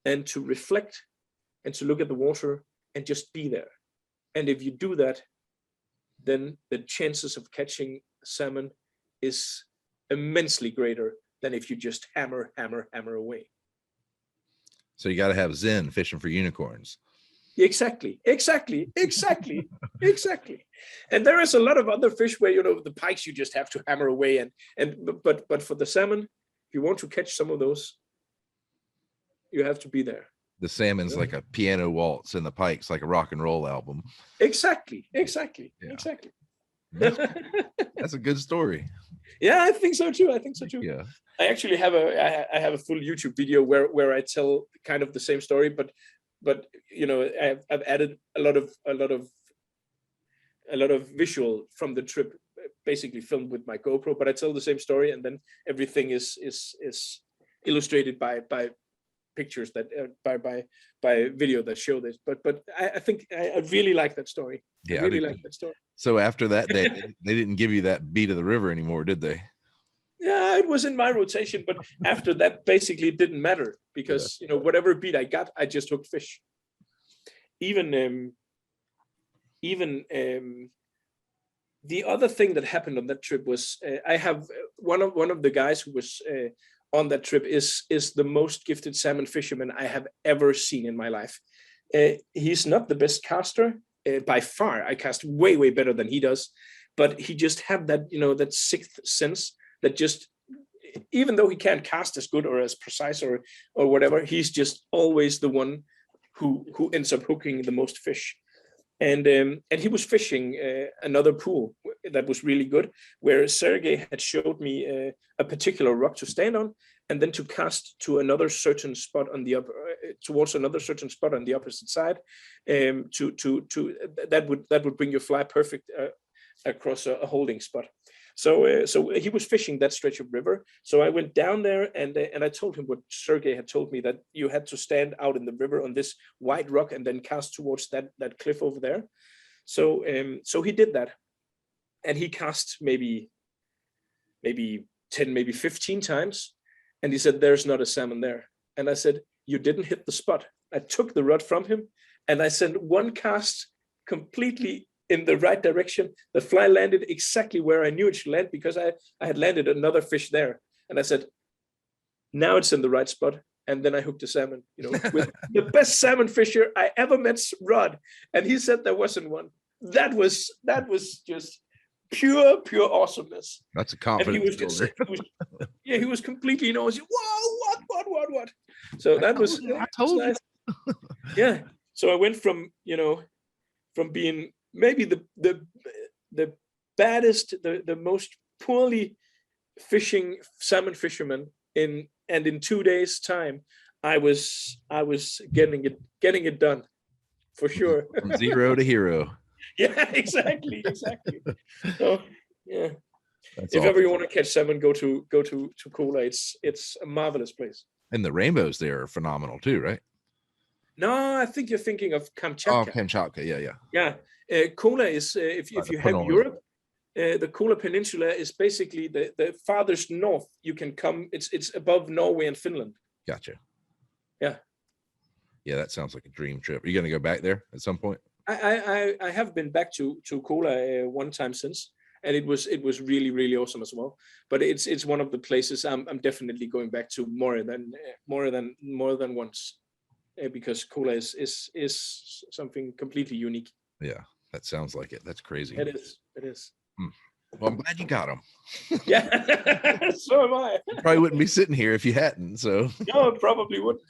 and to reflect, and to look at the water and just be there. And if you do that, then the chances of catching salmon is immensely greater than if you just hammer away. So you got to have Zen fishing for unicorns. Exactly. And there is a lot of other fish where, the pikes you just have to hammer away, but for the salmon, if you want to catch some of those, you have to be there. The salmon's like a piano waltz, and the pike's like a rock and roll album. Exactly. That's a good story. Yeah, I think so too. Yeah. I actually have a full YouTube video where I tell kind of the same story, but I've added a lot of visual from the trip, basically filmed with my GoPro. But I tell the same story, and then everything is illustrated by pictures that by video that show this. But I think I really like that story. Yeah, I really like that story. So after that day, they didn't give you that beat of the river anymore, did they? Yeah, it was in my rotation, but after that, basically it didn't matter, because whatever beat I got, I just hooked fish. Even the other thing that happened on that trip was, I have one of the guys who was on that trip is the most gifted salmon fisherman I have ever seen in my life. He's not the best caster by far. I cast way better than he does, but he just had that that sixth sense that just, even though he can't cast as good or as precise or whatever, he's just always the one who ends up hooking the most fish. And he was fishing another pool that was really good, where Sergey had showed me a particular rock to stand on, and then to cast to another certain spot on the towards another certain spot on the opposite side, that would bring your fly perfect across a holding spot. So he was fishing that stretch of river. So I went down there, and I told him what Sergey had told me, that you had to stand out in the river on this white rock and then cast towards that cliff over there. So he did that, and he cast maybe 10, maybe 15 times, and he said, "There's not a salmon there." And I said, "You didn't hit the spot." I took the rod from him, and I sent one cast completely in the right direction. The fly landed exactly where I knew it should land, because I had landed another fish there. And I said, "Now it's in the right spot." And then I hooked a salmon, with the best salmon fisher I ever met, Rod. And he said there wasn't one. That was just pure awesomeness. That's a confident. He was completely, whoa, what? So that was, I told you. Nice. Yeah. So I went from being maybe the baddest, the most poorly fishing salmon fisherman in 2 days time, I was getting it done, for sure. From zero to hero. Yeah, exactly. So yeah, That's if awesome. ever you want to catch salmon, go to Kola. It's a marvelous place. And the rainbows there are phenomenal too, right? No, I think you're thinking of Kamchatka. Oh, Kamchatka, yeah. Kola is, if you have Europe, the Kola Peninsula is basically the farthest north you can come. It's above Norway and Finland. Gotcha. Yeah, that sounds like a dream trip. Are you going to go back there at some point? I have been back to Kola one time since. and it was really, really awesome as well. But it's one of the places I'm definitely going back to more than once, because cola is something completely unique. Yeah, that sounds like it. That's crazy. It is. Well, I'm glad you got them. Yeah, so am I. You probably wouldn't be sitting here if you hadn't. So no, probably wouldn't.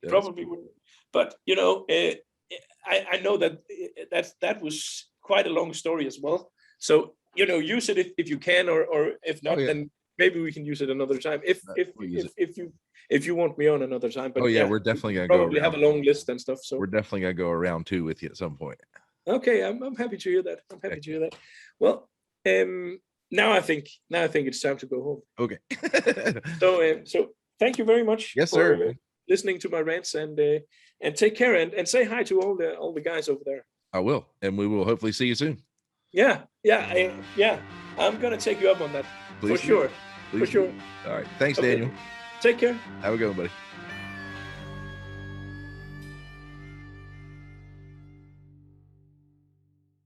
Yes. Probably wouldn't. But I know that was quite a long story as well. So use it if you can, or if not, then maybe we can use it another time. If you want me on another time. But we're definitely gonna probably have a long list and stuff. So we're definitely gonna go around 2 with you at some point. Okay, I'm happy to hear that. Well, now I think it's time to go home. Okay. So thank you very much. Yes, sir. Listening to my rants, and take care, and say hi to all the guys over there. I will, and we will hopefully see you soon. Yeah. I'm gonna take you up on that. Please for sure. All right. Thanks, Daniel. Take care. Have a good one, buddy.